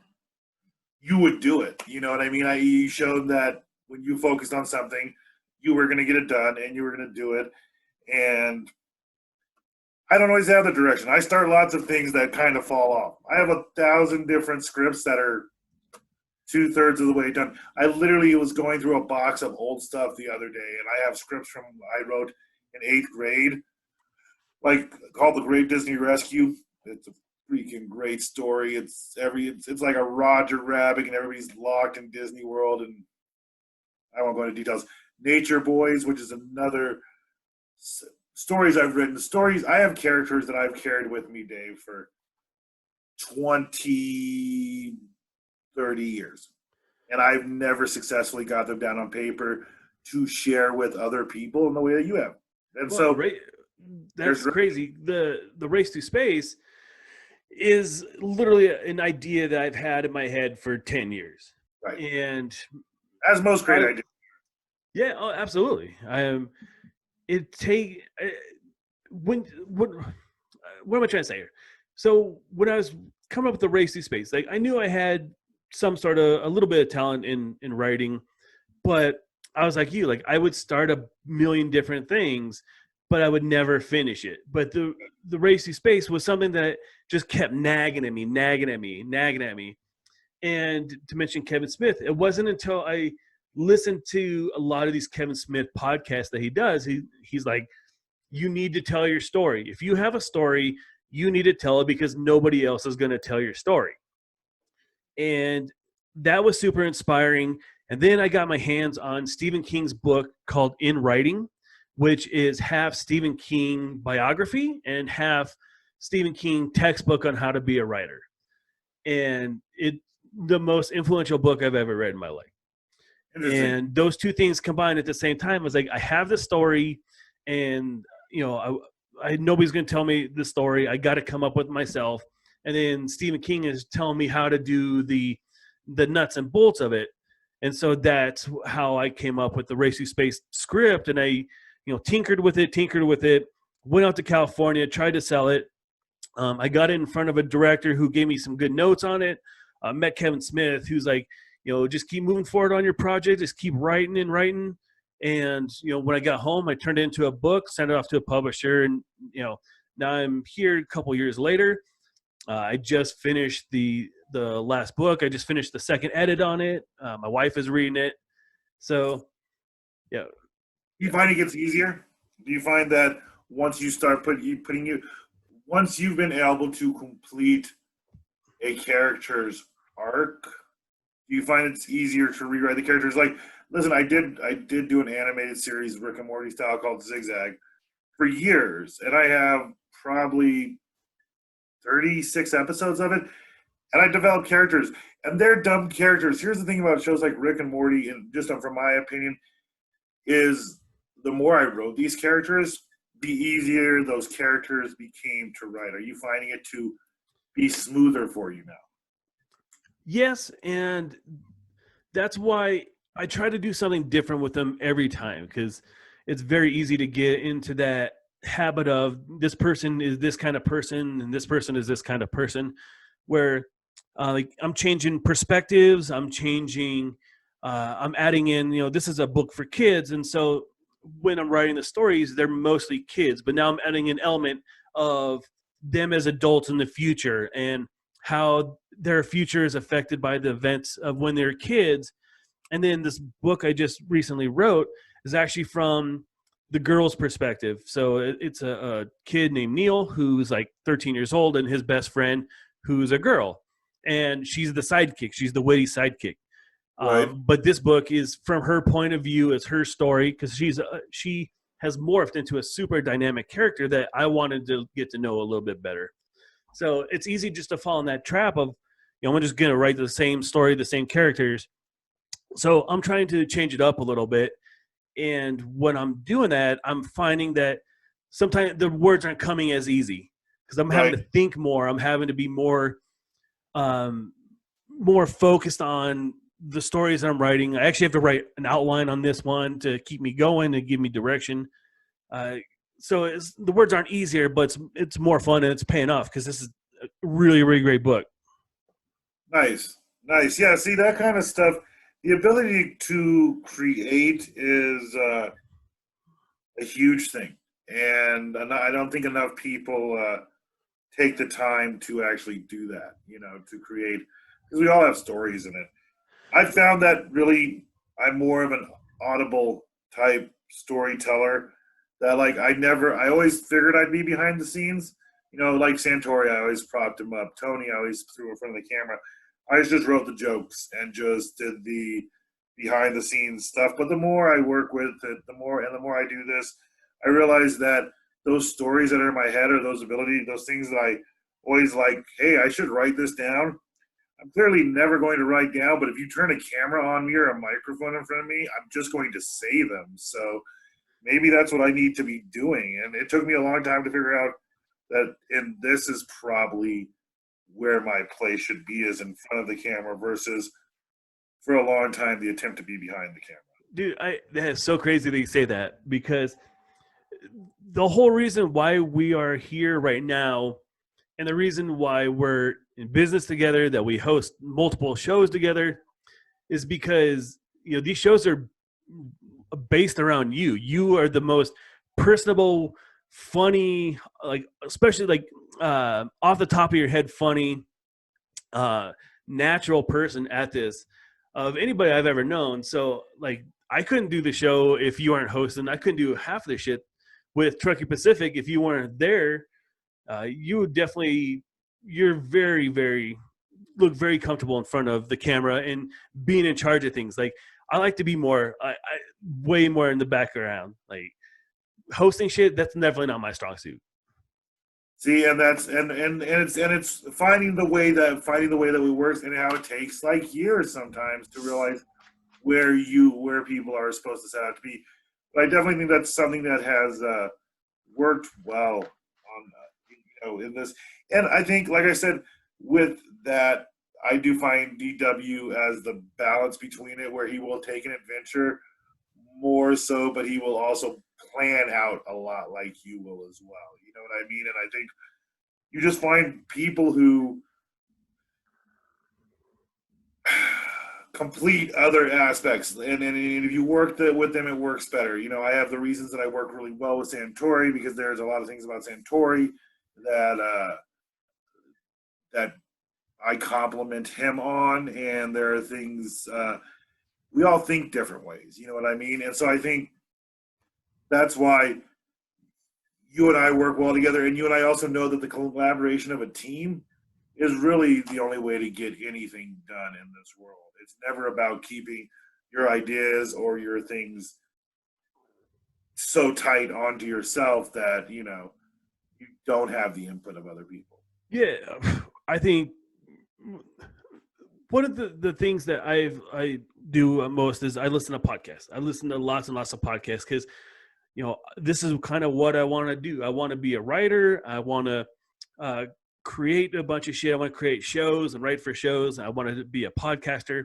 you would do it. You know what I mean? You showed that when you focused on something, you were going to get it done and you were going to do it. And I don't always have the direction. I start lots of things that kind of fall off. I have 1,000 different scripts that are 2/3 of the way done. I literally was going through a box of old stuff the other day, and I have scripts from I wrote in 8th grade, like called The Great Disney Rescue. It's a freaking great story. It's like a Roger Rabbit and everybody's locked in Disney World, and I won't go into details. Nature Boys, which is another stories I've written. Stories, I have characters that I've carried with me, Dave, for 20, 30 years. And I've never successfully got them down on paper to share with other people in the way that you have. And that's crazy. The Race to Space is literally an idea that I've had in my head for 10 years. Right. And as most great ideas. Yeah, oh, absolutely. What am I trying to say here? So when I was coming up with the Race to Space, like I knew I had some sort of a little bit of talent in writing, but I was like you, like I would start a million different things, but I would never finish it. But the Race to Space was something that just kept nagging at me. And to mention Kevin Smith, it wasn't until I listened to a lot of these Kevin Smith podcasts that he does, he's like, you need to tell your story. If you have a story, you need to tell it because nobody else is going to tell your story. And that was super inspiring. And then I got my hands on Stephen King's book called In Writing, which is half Stephen King biography and half Stephen King textbook on how to be a writer. And it the most influential book I've ever read in my life. Interesting. And those two things combined at the same time was like, I have the story, and nobody's going to tell me the story. I got to come up with myself. And then Stephen King is telling me how to do the nuts and bolts of it. And so that's how I came up with the Race to Space script. And I, tinkered with it, went out to California, tried to sell it. I got it in front of a director who gave me some good notes on it. Met Kevin Smith, who's like, just keep moving forward on your project, just keep writing and writing. And when I got home, I turned it into a book, sent it off to a publisher, and now I'm here a couple years later. I just finished the last book. I just finished the second edit on it. My wife is reading it, so yeah. Do you find it gets easier? Do you find that once you start once you've been able to complete a character's arc, do you find it's easier to rewrite the characters? Like, listen, I did do an animated series, Rick and Morty style, called Zigzag for years, and I have probably 36 episodes of it, and I developed characters, and they're dumb characters. Here's the thing about shows like Rick and Morty, and just from my opinion, is the more I wrote these characters, the easier those characters became to write. Are you finding it to be smoother for you now? Yes, and that's why I try to do something different with them every time, because it's very easy to get into that habit of this person is this kind of person and this person is this kind of person, where like I'm changing perspectives, I'm adding in, this is a book for kids, and so when I'm writing the stories, they're mostly kids, but now I'm adding an element of them as adults in the future and how their future is affected by the events of when they're kids. And then this book I just recently wrote is actually from the girl's perspective. So it's a kid named Neil who's like 13 years old, and his best friend who's a girl, and she's the sidekick. She's the witty sidekick. Right. But this book is from her point of view, as her story, because she has morphed into a super dynamic character that I wanted to get to know a little bit better. So it's easy just to fall in that trap of, I'm just going to write the same story, the same characters. So I'm trying to change it up a little bit. And when I'm doing that, I'm finding that sometimes the words aren't coming as easy because I'm having to think more. I'm having to be more focused on the stories I'm writing. I actually have to write an outline on this one to keep me going and give me direction. So the words aren't easier, but it's more fun, and it's paying off because this is a really, really great book. Nice. Yeah, see, that kind of stuff, the ability to create is a huge thing. And I don't think enough people take the time to actually do that, to create, because we all have stories in it. I found that really I'm more of an audible type storyteller that I always figured I'd be behind the scenes. Like Santori, I always propped him up. Tony, I always threw in front of the camera. I just wrote the jokes and just did the behind the scenes stuff. But the more I work with it, the more I do this, I realize that those stories that are in my head, or those things that I always like, hey, I should write this down. I'm clearly never going to write down, but if you turn a camera on me or a microphone in front of me, I'm just going to say them. So maybe that's what I need to be doing. And it took me a long time to figure out that, and this is probably where my place should be, is in front of the camera, versus for a long time the attempt to be behind the camera. Dude, that is so crazy that you say that, because the whole reason why we are here right now, and the reason why we're in business together, that we host multiple shows together, is because these shows are based around you. You are the most personable, funny, especially off the top of your head, funny, natural person at this of anybody I've ever known. So I couldn't do the show if you aren't hosting. I couldn't do half the shit with Truckee Pacific if you weren't there. You would definitely, you're very, very look very comfortable in front of the camera and being in charge of things. Like I like to be more, way more in the background. Like hosting shit, that's definitely not my strong suit. See, and that's and it's finding the way that we work and how it takes like years sometimes to realize where people are supposed to set out to be. But I definitely think that's something that has worked well on in this. And I think, like I said, with that, I do find DW as the balance between it, where he will take an adventure more so, but he will also plan out a lot like you will as well. You know what I mean? And I think you just find people who complete other aspects, and if you work with them, it works better. You know, I have the reasons that I work really well with Santori because there's a lot of things about Santori that that I compliment him on, and there are things we all think different ways. You know what I mean? And so I think that's why you and I work well together, and you and I also know that the collaboration of a team is really the only way to get anything done in this world. It's never about keeping your ideas or your things so tight onto yourself that, you know, you don't have the input of other people. Yeah, I think one of the things that I do most is I listen to podcasts. I listen to lots and lots of podcasts because, you know, this is kind of what I want to do. I want to be a writer. I want to create a bunch of shit. I want to create shows and write for shows. I want to be a podcaster.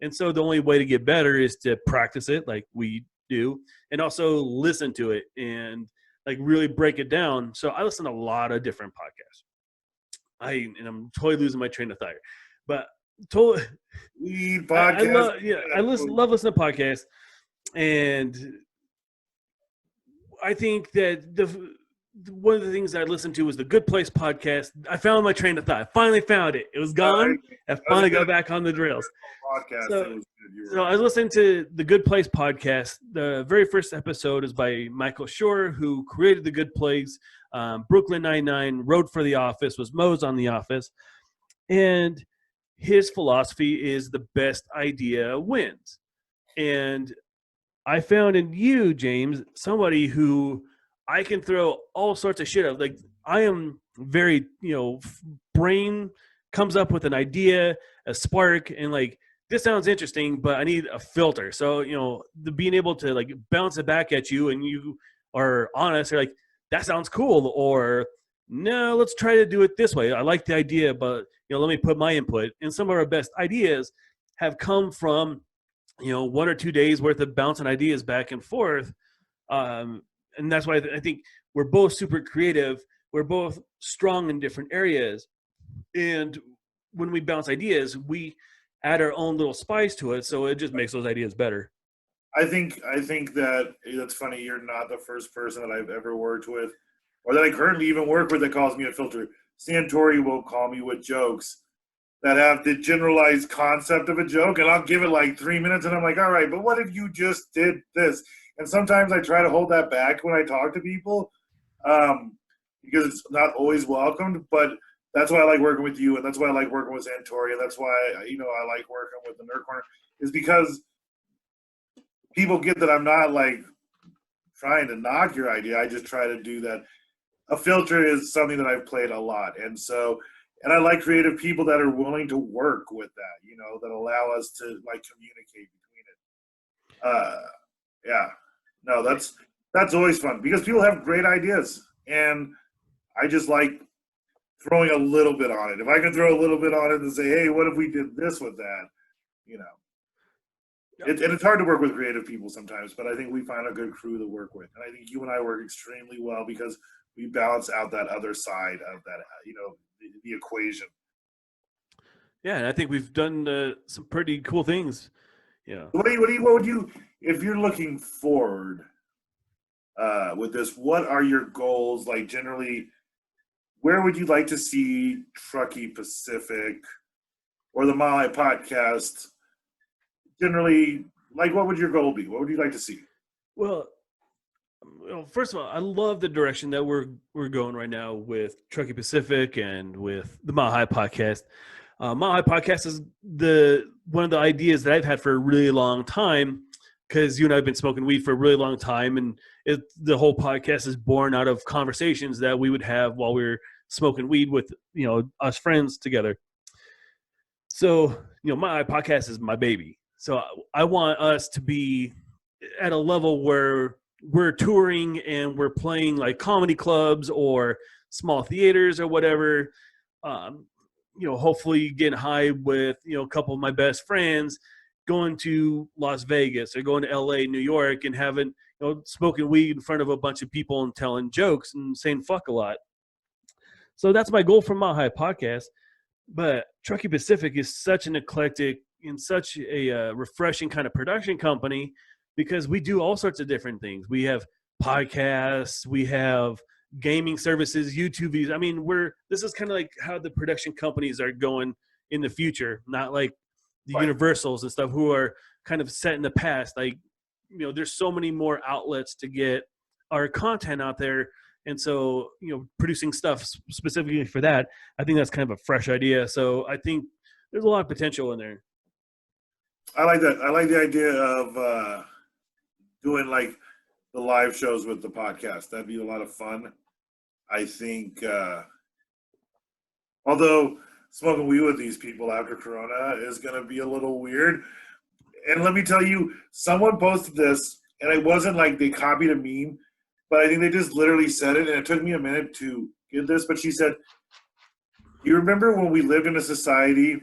And so the only way to get better is to practice it like we do, and also listen to it and like really break it down. So I listen to a lot of different podcasts. I'm totally losing my train of thought, but totally I love listening to podcasts, and I think that one of the things I listened to was the Good Place podcast. I found my train of thought. I finally found it. It was gone. I finally got back on the drills. So I was listening to the Good Place podcast. The very first episode is by Michael Schur, who created the Good Place, Brooklyn Nine-Nine, wrote for The Office, was Moe's on The Office. And his philosophy is the best idea wins. And I found in you, James, somebody who I can throw all sorts of shit out. Like I am very, brain comes up with an idea, a spark, and like, this sounds interesting, but I need a filter. So, the being able to like bounce it back at you and you are honest, or like, that sounds cool. Or no, let's try to do it this way. I like the idea, but let me put my input. And some of our best ideas have come from, 1 or 2 days worth of bouncing ideas back and forth. And that's why I think we're both super creative. We're both strong in different areas. And when we bounce ideas, we add our own little spice to it. So it just makes those ideas better. I think that that's funny. You're not the first person that I've ever worked with, or that I currently even work with, that calls me a filter. Santori will call me with jokes that have the generalized concept of a joke, and I'll give it like 3 minutes, and I'm like, all right, but what if you just did this? And sometimes I try to hold that back when I talk to people, because it's not always welcomed. But that's why I like working with you, and that's why I like working with Santori, and that's why I like working with the Nerd Corner, is because people get that I'm not like trying to knock your idea. I just try to do that. A filter is something that I've played a lot, and I like creative people that are willing to work with that, that allow us to like communicate between it. Yeah, no, that's always fun because people have great ideas, and I just like throwing a little bit on it. If I can throw a little bit on it and say, hey, what if we did this with that? And it's hard to work with creative people sometimes, but I think we find a good crew to work with. And I think you and I work extremely well because we balance out that other side of that, the equation. Yeah, and I think we've done some pretty cool things. Yeah. What would you, if you're looking forward with this, what are your goals? Like generally, where would you like to see Truckee Pacific or the Mile High Podcast? Generally, like, what would your goal be? What would you like to see? Well, first of all, I love the direction that we're going right now with Truckee Pacific and with the Mile High Podcast. My podcast is the one of the ideas that I've had for a really long time, because you and I have been smoking weed for a really long time, and the whole podcast is born out of conversations that we would have while we were smoking weed with us friends together. So my podcast is my baby. So I want us to be at a level where we're touring and we're playing like comedy clubs or small theaters or whatever. Um, hopefully getting high with a couple of my best friends, going to Las Vegas or going to LA, New York, and having smoking weed in front of a bunch of people and telling jokes and saying fuck a lot. So that's my goal for Mile High Podcast. But Truckee Pacific is such an eclectic and such a refreshing kind of production company, because we do all sorts of different things. We have podcasts, we have gaming services, YouTube videos. I mean, this is kind of like how the production companies are going in the future, not like the Right. Universals and stuff who are kind of set in the past. Like, there's so many more outlets to get our content out there. And so, producing stuff specifically for that, I think that's kind of a fresh idea. So I think there's a lot of potential in there. I like that. I like the idea of doing like the live shows with the podcast. That'd be a lot of fun. I think, although smoking weed with these people after Corona is going to be a little weird. And let me tell you, someone posted this, and it wasn't like they copied a meme, but I think they just literally said it, and it took me a minute to get this. But she said, "You remember when we lived in a society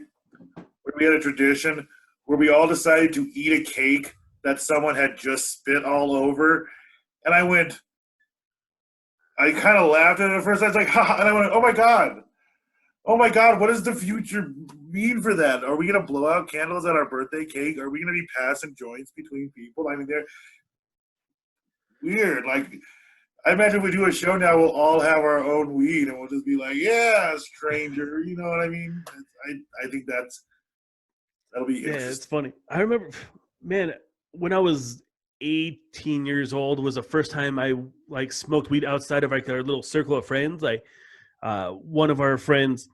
where we had a tradition where we all decided to eat a cake that someone had just spit all over?" And I went, I kind of laughed at it at first. I was like, ha, and I went, oh my God, what does the future mean for that? Are we going to blow out candles at our birthday cake? Are we going to be passing joints between people? I mean, they're weird. Like, I imagine if we do a show now, we'll all have our own weed and we'll just be like, yeah, stranger. You know what I mean? I think that'll be interesting. Yeah, it's funny. I remember, man, when I was 18 years old was the first time I like smoked weed outside of like our little circle of friends. Like one of our friends,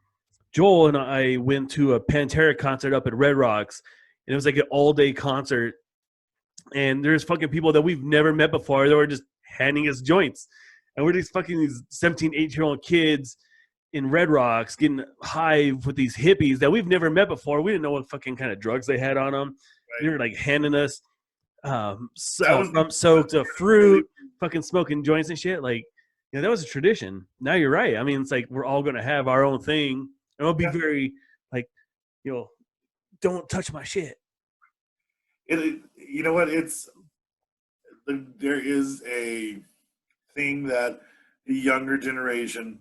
Joel, and I went to a Pantera concert up at Red Rocks, and it was like an all-day concert. And there's fucking people that we've never met before that were just handing us joints, and we're these 17, 18-year-old kids in Red Rocks getting high with these hippies that we've never met before. We didn't know what fucking kind of drugs they had on them. Right. They were like handing us from soaked to fruit, fucking smoking joints and shit. Like, that was a tradition. Now you're right. I mean, it's like we're all gonna have our own thing, and it'll be very like, don't touch my shit. You know what? There is a thing that the younger generation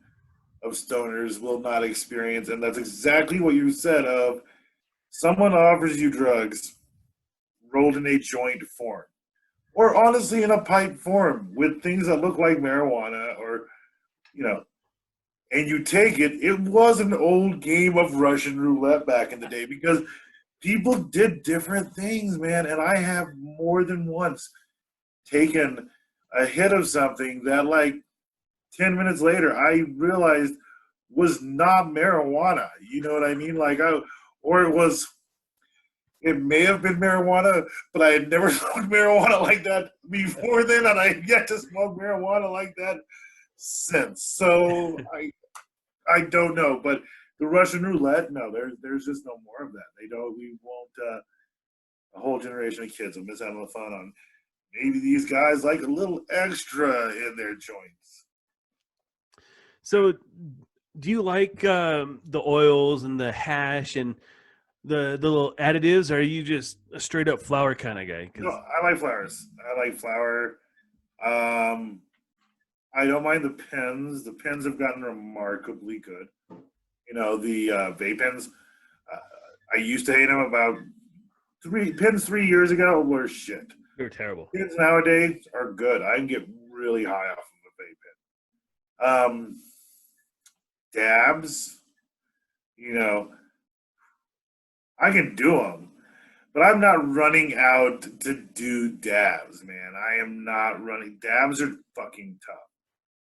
of stoners will not experience, and that's exactly what you said. Of someone offers you drugs rolled in a joint form, or honestly in a pipe form with things that look like marijuana, or and you take it. It was an old game of Russian roulette back in the day, because people did different things, man. And I have more than once taken a hit of something that, like, 10 minutes later, I realized was not marijuana. You know what I mean? Like, it may have been marijuana, but I had never smoked marijuana like that before then, and I have yet to smoke marijuana like that since. So I don't know, but the Russian roulette, no, there's just no more of that. We won't. A whole generation of kids will miss out on the fun on maybe these guys like a little extra in their joints. So, do you like the oils and the hash and the little additives, or are you just a straight up flower kind of guy? No, I like flowers. I like flower. I don't mind the pens. The pens have gotten remarkably good. The vape pens. I used to hate them about 3 years ago were shit. They're terrible. Pens nowadays are good. I can get really high off of a vape pen. Dabs, I can do them, but I'm not running out to do dabs, man. I am not running. Dabs are fucking tough.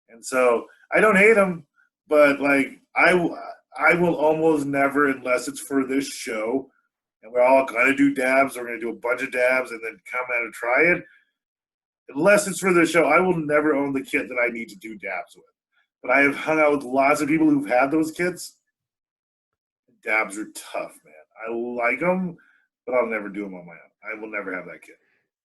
And so I don't hate them, but like I I will almost never, unless it's for this show, and we're all going to do dabs. We're going to do a bunch of dabs and then come out and try it. Unless it's for this show, I will never own the kit that I need to do dabs with. But I have hung out with lots of people who've had those kits. Dabs are tough, man. I like them, but I'll never do them on my own. I will never have that kit.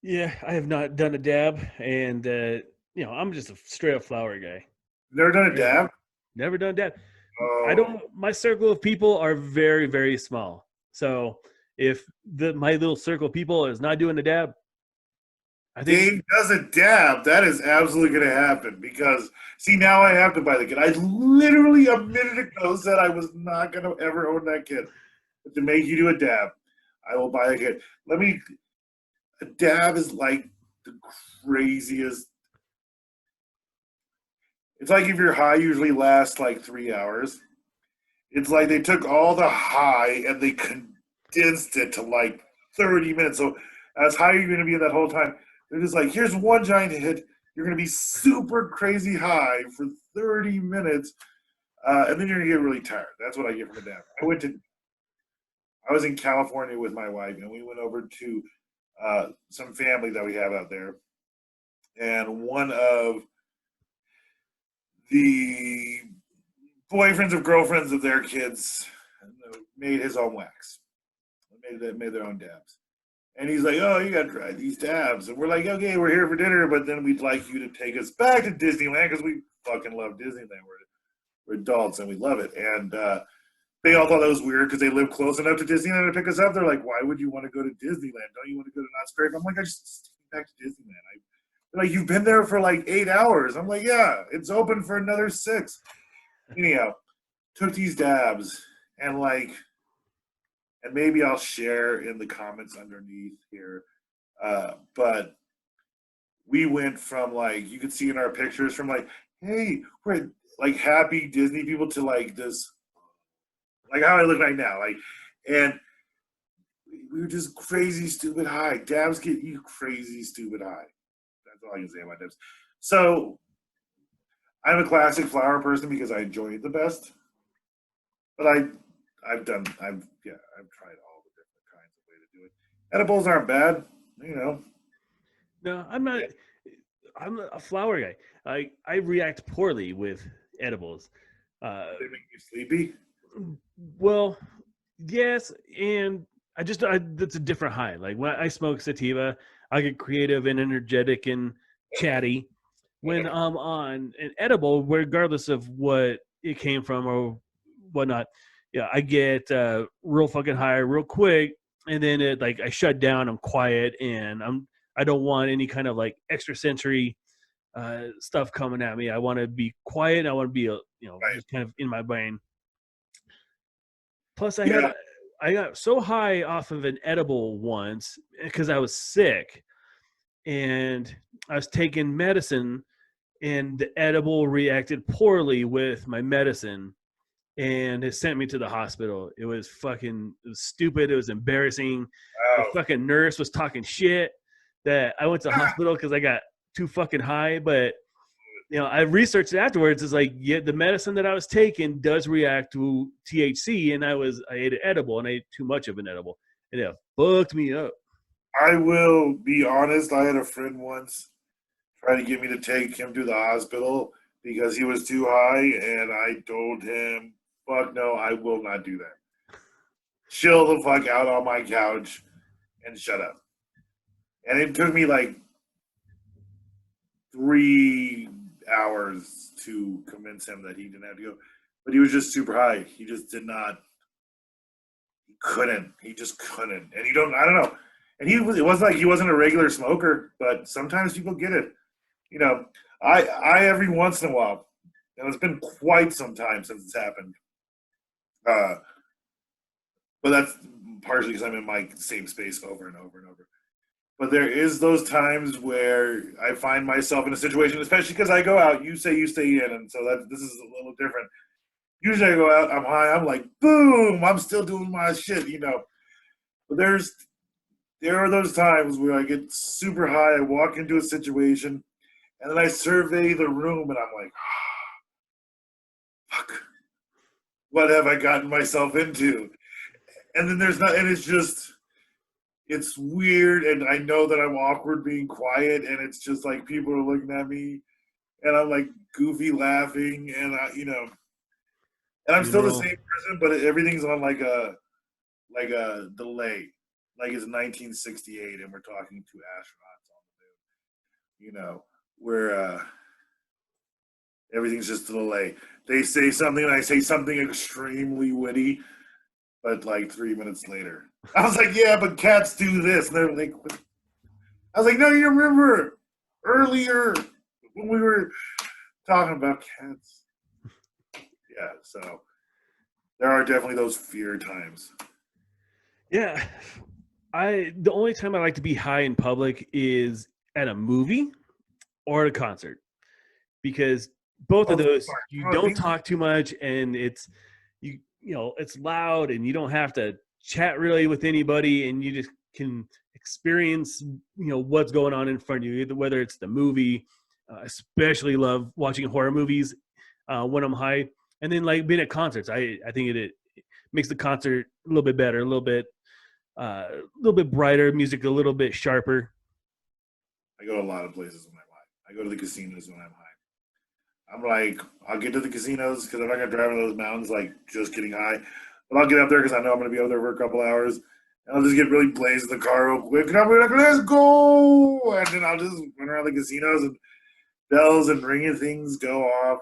Yeah, I have not done a dab, and I'm just a straight up flower guy. Never done a Never, dab? never done a dab. I Oh, don't. My circle of people are very, very small. So if my little circle of people is not doing a dab, I think Dave does a dab. That is absolutely going to happen because, see, now I have to buy the kit. I literally a minute ago said I was not going to ever own that kit. But to make you do a dab, I will buy a kit. A dab is like the craziest. It's like if your high usually lasts like 3 hours. It's like they took all the high and they condensed it to like 30 minutes. So as high you're going to be in that whole time. They're just like, here's one giant hit. You're going to be super crazy high for 30 minutes, and then you're going to get really tired. That's what I get from a dab. I was in California with my wife, and we went over to some family that we have out there, and one of the boyfriends of girlfriends of their kids made his own wax. Made their own dabs. And he's like, oh, you got to try these dabs. And we're like, okay, we're here for dinner, but then we'd like you to take us back to Disneyland because we fucking love Disneyland. We're adults and we love it. And they all thought that was weird because they live close enough to Disneyland to pick us up. They're like, why would you want to go to Disneyland? Don't you want to go to Knott's Berry? I'm like, I just take back to Disneyland. They're like, you've been there for like 8 hours. I'm like, yeah, it's open for another 6. Anyhow, took these dabs and like, and maybe I'll share in the comments underneath here. But we went from like, you can see in our pictures from like, hey, we're like happy Disney people to like this, like how I look right now. Like, and we were just crazy, stupid high. Dabs get you crazy, stupid high. That's all I can say about dabs. So I'm a classic flower person because I enjoy it the best. But I've tried all the different kinds of way to do it. Edibles aren't bad, you know. no, I'm not. I'm a flower guy. I react poorly with edibles. They make you sleepy. Well, yes, and that's a different high. Like when I smoke sativa, I get creative and energetic and chatty. When I'm on an edible, regardless of what it came from or whatnot, yeah, I get real fucking high real quick, and then I shut down. I'm quiet, and I don't want any kind of like extrasensory stuff coming at me. I want to be quiet. I want to be Right. just kind of in my brain. Plus, Yeah. I got so high off of an edible once because I was sick, and I was taking medicine, and the edible reacted poorly with my medicine, and it sent me to the hospital. It was stupid. It was embarrassing. The Wow. fucking nurse was talking shit that I went to the hospital because I got too fucking high. But I researched it afterwards. It's like, yeah, the medicine that I was taking does react to THC, and I ate an edible, and I ate too much of an edible, and it fucked me up. I will be honest. I had a friend once try to get me to take him to the hospital because he was too high, and I told him, "Fuck no, I will not do that. Chill the fuck out on my couch and shut up." And it took me like 3 hours to convince him that he didn't have to go. But he was just super high. He just did not. He couldn't. He just couldn't. And I don't know. And it wasn't like he wasn't a regular smoker, but sometimes people get it. You know, I every once in a while, and it's been quite some time since it's happened. Uh, but that's partially because I'm in my same space over and over and over. But there is those times where I find myself in a situation, especially because I go out. You say you stay in, and so this is a little different. Usually I go out, I'm high, I'm like, boom, I'm still doing my shit, But there are those times where I get super high, I walk into a situation, and then I survey the room, and I'm like, fuck, what have I gotten myself into? And then there's not, and it's weird, and I know that I'm awkward being quiet, and it's just like people are looking at me, and I'm like goofy laughing, and and I'm still the Funeral. same person, but everything's on like a delay, like it's 1968, and we're talking to astronauts on the moon, where everything's just a delay. They say something, and I say something extremely witty, but like 3 minutes later, I was like, "Yeah, but cats do this," and they're like, "What?" I was like, "No, you remember earlier when we were talking about cats?" Yeah, so there are definitely those fear times. Yeah. The only time I like to be high in public is at a movie or at a concert, because both of Oh, those you oh, don't talk too much, and it's loud, and you don't have to chat really with anybody, and you just can experience what's going on in front of you, whether it's the movie. Especially love watching horror movies when I'm high, and then like being at concerts. I think it makes the concert a little bit better, a little bit brighter, music a little bit sharper. I go to a lot of places when I'm high. I go to the casinos when I'm high. I'm like, I'll get to the casinos because I'm not gonna drive in those mountains like just getting high, but I'll get up there because I know I'm gonna be up there for a couple hours, and I'll just get really blazed in the car real quick, and I'll be like, "Let's go!" And then I'll just run around the casinos, and bells and ringing things go off.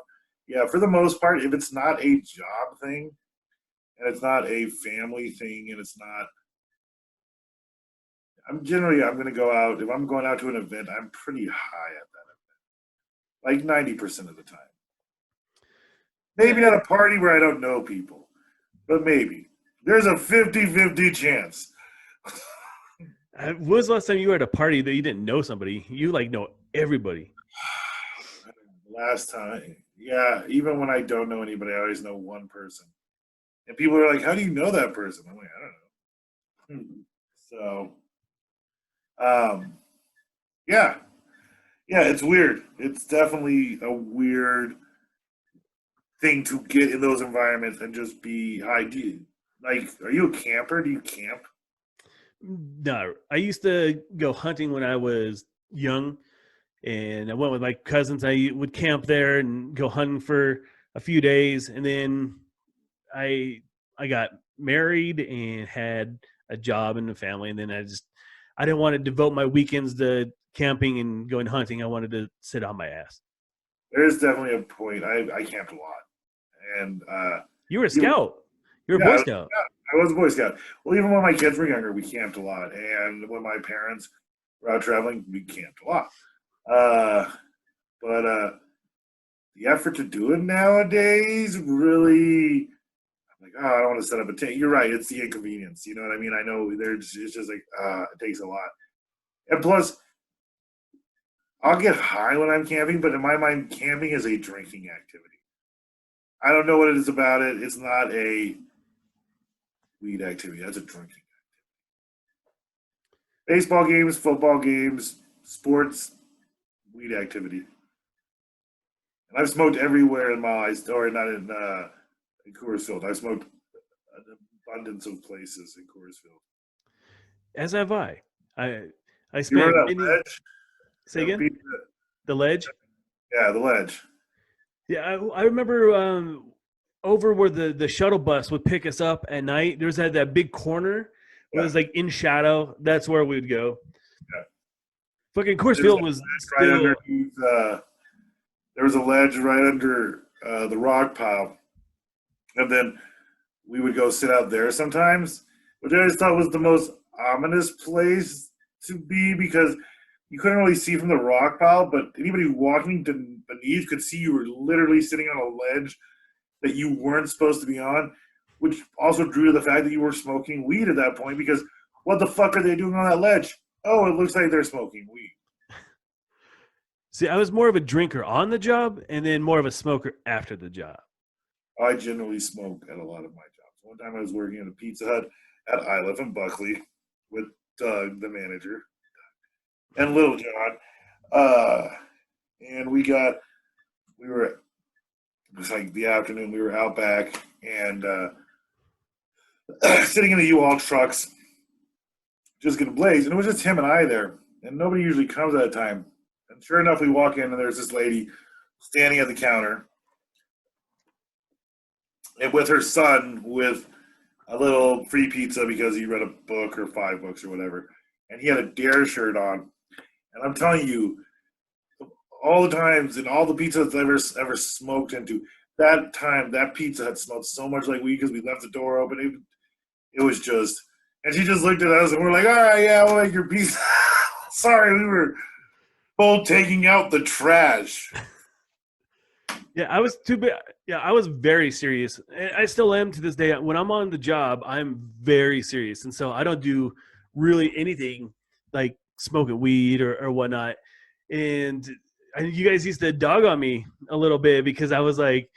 Yeah, for the most part, if it's not a job thing and it's not a family thing and it's not, I'm gonna go out. If I'm going out to an event, I'm pretty high at that, like 90% of the time. Maybe Yeah. at a party where I don't know people, but maybe there's a 50-50 chance. When was the last time you were at a party that you didn't know somebody? You like know everybody. Last time, yeah, even when I don't know anybody, I always know one person. And people are like, "How do you know that person?" I'm like, "I don't know." So, um, yeah, yeah, it's weird. It's definitely a weird thing to get in those environments and just be high. Like, are you a camper? Do you camp? No, I used to go hunting when I was young, and I went with my cousins. I would camp there and go hunting for a few days, and then I I got married and had a job and a family, and then I didn't want to devote my weekends to camping and going hunting. I wanted to sit on my ass. There is definitely a point. I camped a lot, and You were a you, scout. You were a yeah, Boy Scout. I was a Boy Scout. Well, even when my kids were younger, we camped a lot, and when my parents were out traveling, we camped a lot. Uh, but the effort to do it nowadays really, I'm like, oh, I don't want to set up a tent. You're right, it's the inconvenience. You know what I mean? I know it's just like it takes a lot, and plus, I'll get high when I'm camping, but in my mind, camping is a drinking activity. I don't know what it is about it. It's not a weed activity. That's a drinking. Baseball games, football games, sports, weed activity. And I've smoked everywhere in my eyes, or not in Coors Field. I've smoked an abundance of places in Coors Field. As have I. I I You spent remember that many. ledge? Say That again. beach, The ledge. yeah, the ledge. Yeah, I remember over where the shuttle bus would pick us up at night. There was that big corner where it Yeah, was like in shadow. That's where we would go. yeah. Fucking Coors There's a Field was ledge right still. underneath. There was a ledge right under the rock pile, and then we would go sit out there sometimes, which I always thought was the most ominous place to be because you couldn't really see from the rock pile, but anybody walking beneath could see you were literally sitting on a ledge that you weren't supposed to be on, which also drew to the fact that you were smoking weed at that point because what the fuck are they doing on that ledge? Oh, it looks like they're smoking weed. See, I was more of a drinker on the job, and then more of a smoker after the job. I generally smoke at a lot of my jobs. One time I was working at a Pizza Hut at I Live in Buckley with Doug, the manager, and Little John. Uh, and we were, it was like the afternoon, we were out back and sitting in the U-Haul trucks, just getting blazed. And it was just him and I there, and nobody usually comes at a time. And sure enough, we walk in, and there's this lady standing at the counter, and with her son with a little free pizza because he read a book or 5 books or whatever, and he had a Dare shirt on. And I'm telling you, all the times and all the pizzas I've ever smoked into, that time that pizza had smelled so much like weed because we left the door open. It was just, and she just looked at us and we're like, all right, yeah, we'll make your pizza. Sorry, we were both taking out the trash. Yeah, I was too big. Yeah, I was very serious. And I still am to this day. When I'm on the job, I'm very serious. And so I don't do really anything like smoking weed or whatnot. And you guys used to dog on me a little bit because I was like,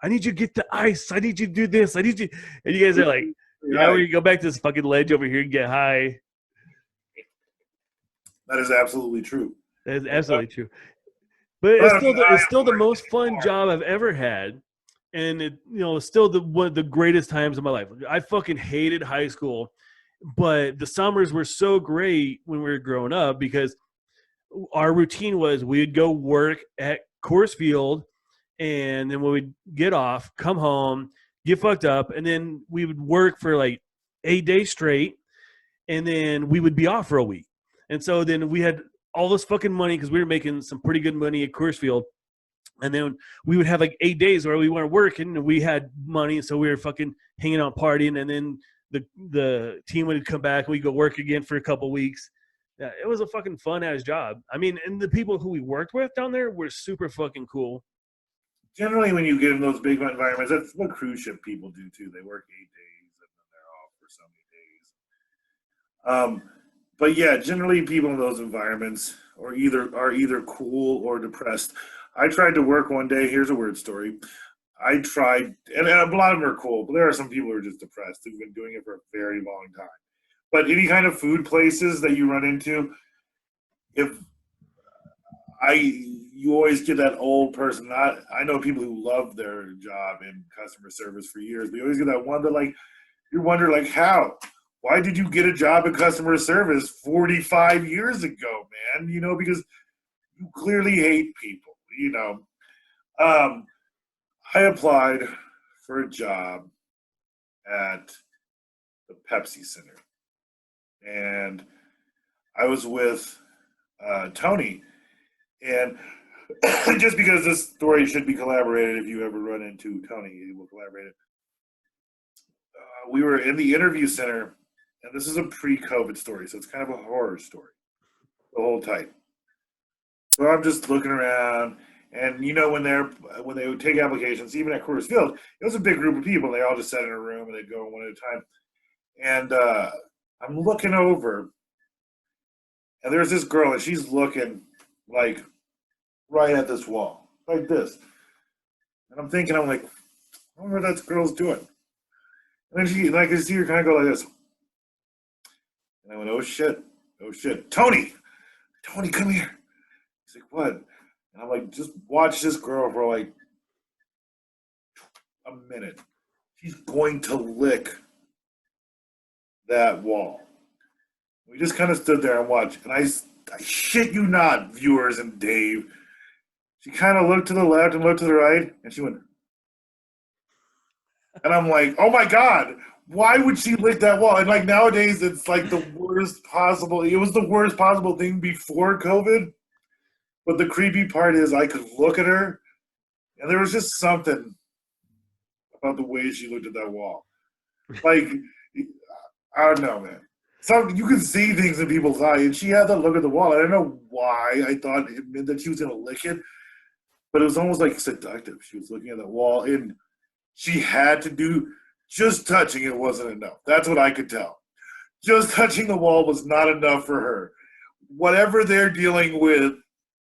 I need you to get the ice. I need you to do this. I need you. And you guys are like, yeah, we go back to this fucking ledge over here and get high. That is absolutely true. That is absolutely true. But it's still the most fun job I've ever had, and it's still one of the greatest times of my life. I fucking hated high school, but the summers were so great when we were growing up because our routine was we'd go work at Coors Field, and then when we'd get off, come home, get fucked up, and then we would work for like 8 days straight, and then we would be off for a week. And so then we had all this fucking money because we were making some pretty good money at Coors Field. And then we would have like 8 days where we weren't working and we had money. So we were fucking hanging out partying. And then the team would come back and we'd go work again for a couple weeks. Yeah, it was a fucking fun ass job. I mean, and the people who we worked with down there were super fucking cool. Generally, when you get in those big environments, that's what cruise ship people do too. They work 8 days and then they're off for so many days. But yeah, generally people in those environments are either cool or depressed. I tried to work one day. Here's a weird story. I tried, and a lot of them are cool, but there are some people who are just depressed who've been doing it for a very long time. But any kind of food places that you run into, you always get that old person. I know people who love their job in customer service for years. But you always get that one that like you wonder like how. Why did you get a job in customer service 45 years ago, man? Because you clearly hate people, I applied for a job at the Pepsi Center. And I was with Tony. And just because this story should be collaborated, if you ever run into Tony, he will collaborate it. We were in the interview center. And this is a pre-COVID story, so it's kind of a horror story. The whole type. So I'm just looking around, and when they would take applications, even at Coors Field, it was a big group of people. They all just sat in a room, and they'd go one at a time. And I'm looking over, and there's this girl, and she's looking like right at this wall, like this. And I'm like, I wonder what that girl's doing. And then I could see her kind of go like this. And I went, oh shit, Tony, come here. He's like, what? And I'm like, just watch this girl for like a minute. She's going to lick that wall. We just kind of stood there and watched. And I shit you not, viewers and Dave. She kind of looked to the left and looked to the right, and she went. And I'm like, oh my God. Why would she lick that wall? And like nowadays, it's like the worst possible. It was the worst possible thing before COVID. But the creepy part is I could look at her, and there was just something about the way she looked at that wall. Like, I don't know, man. You could see things in people's eyes, and she had that look at the wall. I don't know why I thought it meant that she was going to lick it, but it was almost like seductive. She was looking at that wall, and she had to do. Just touching it wasn't enough. That's what I could tell. Just touching the wall was not enough for her. Whatever they're dealing with,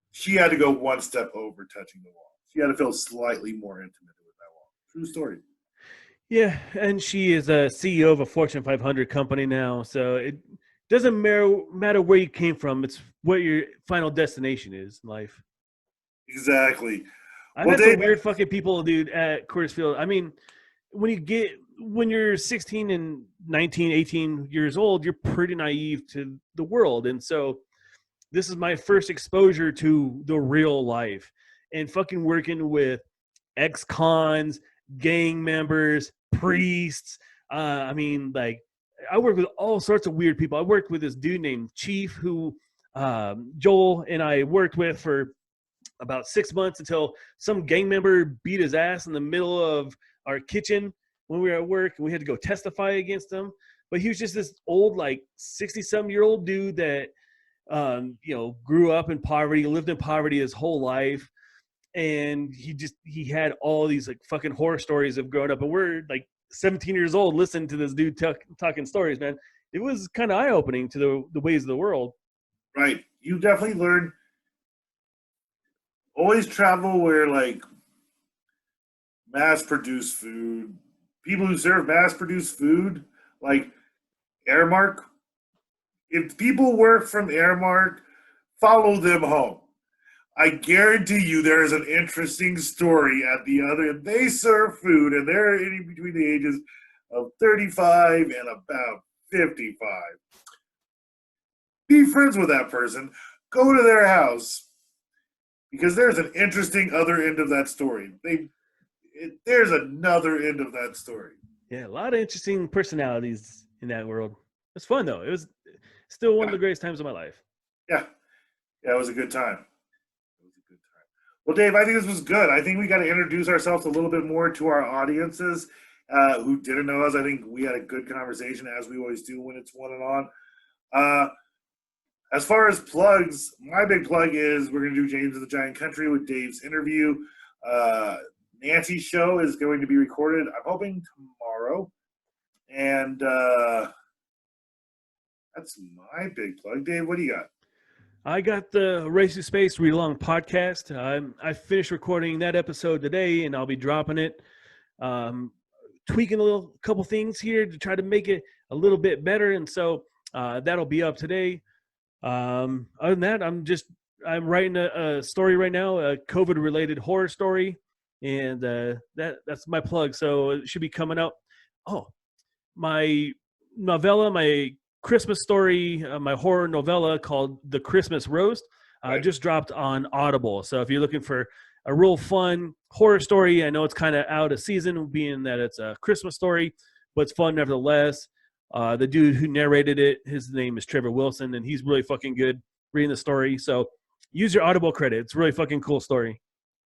she had to go one step over touching the wall. She had to feel slightly more intimate with that wall. True story. Yeah, and she is a CEO of a Fortune 500 company now. So it doesn't matter where you came from. It's what your final destination is in life. Exactly. I've had some weird fucking people, dude, at Coors Field. I mean, when you're 16 and 19, 18 years old, you're pretty naive to the world. And so this is my first exposure to the real life and fucking working with ex-cons, gang members, priests. I mean, like, I work with all sorts of weird people. I worked with this dude named Chief who Joel and I worked with for about 6 months until some gang member beat his ass in the middle of our kitchen when we were at work, and we had to go testify against him. But he was just this old, like 60-some-year-old dude that grew up in poverty, lived in poverty his whole life, and he had all these like fucking horror stories of growing up. And we're like 17 years old listening to this dude talking stories, man. It was kind of eye-opening to the ways of the world. Right. You definitely learn. Always travel where like mass-produced food, people who serve mass-produced food, like Airmark. If people work from Airmark, follow them home. I guarantee you there is an interesting story at the other end. They serve food, and they're in between the ages of 35 and about 55. Be friends with that person. Go to their house, because there's an interesting other end of that story. There's another end of that story. Yeah, a lot of interesting personalities in that world. It's fun, though. It was still one of the greatest times of my life. Yeah, it was a good time. Well, Dave, I think this was good. I think we got to introduce ourselves a little bit more to our audiences who didn't know us. I think we had a good conversation, as we always do when it's one-on-one. As far as plugs, my big plug is we're going to do James of the Giant Country with Dave's interview. Nancy's show is going to be recorded, I'm hoping, tomorrow. And that's my big plug. Dave, what do you got? I got the Race to Space Read Along podcast. I finished recording that episode today, and I'll be dropping it. Tweaking a couple things here to try to make it a little bit better, and so that'll be up today. Other than that, I'm writing a story right now, a COVID-related horror story, and that's my plug. So it should be coming out. Oh, my novella, my Christmas story, my horror novella called The Christmas Roast, just dropped on Audible. So if you're looking for a real fun horror story, I know it's kind of out of season, being that it's a Christmas story, but it's fun nevertheless. The dude who narrated it, his name is Trevor Wilson, and he's really fucking good reading the story. So use your Audible credit. It's a really fucking cool story.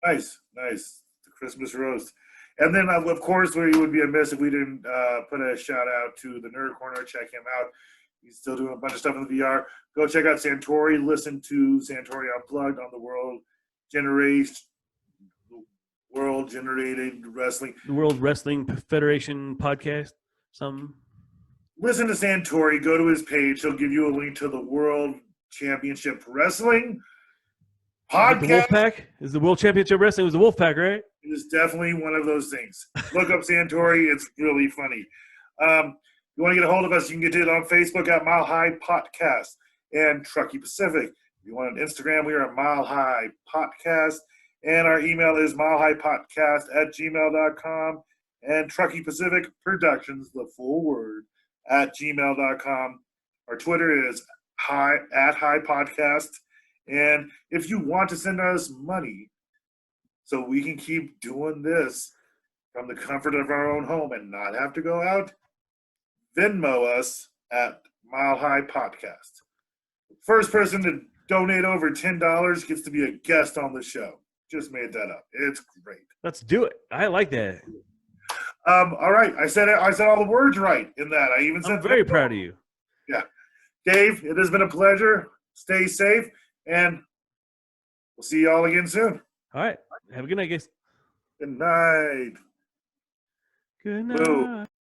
Nice. The Christmas Roast. And then, of course, we would be amiss if we didn't put a shout out to the Nerd Corner. Check him out. He's still doing a bunch of stuff in the VR. Go check out Santori. Listen to Santori Unplugged on the World Generated Wrestling. The World Wrestling Federation podcast. Listen to Santori. Go to his page. He'll give you a link to the World Championship Wrestling podcast. The Wolfpack? Is the World Championship Wrestling? It was the Wolfpack, right? It is definitely one of those things. Look up Santori. It's really funny. You want to get a hold of us, you can get it on Facebook at Mile High Potcast and Truckee Pacific. If you want on Instagram, we are at Mile High Potcast. And our email is milehighpodcast@gmail.com. And Truckee Pacific Productions, the full word, @gmail.com. Our Twitter is at High Podcast. And if you want to send us money so we can keep doing this from the comfort of our own home and not have to go out, Venmo us at Mile High Podcast. First person to donate over $10 gets to be a guest on the show. Just made that up. It's great. Let's do it. I like that. All right. I said all the words right in that. I'm very proud of you. Yeah. Dave, it has been a pleasure. Stay safe, and we'll see you all again soon. All right. Have a good night, guys. Good night. Good night. Boo.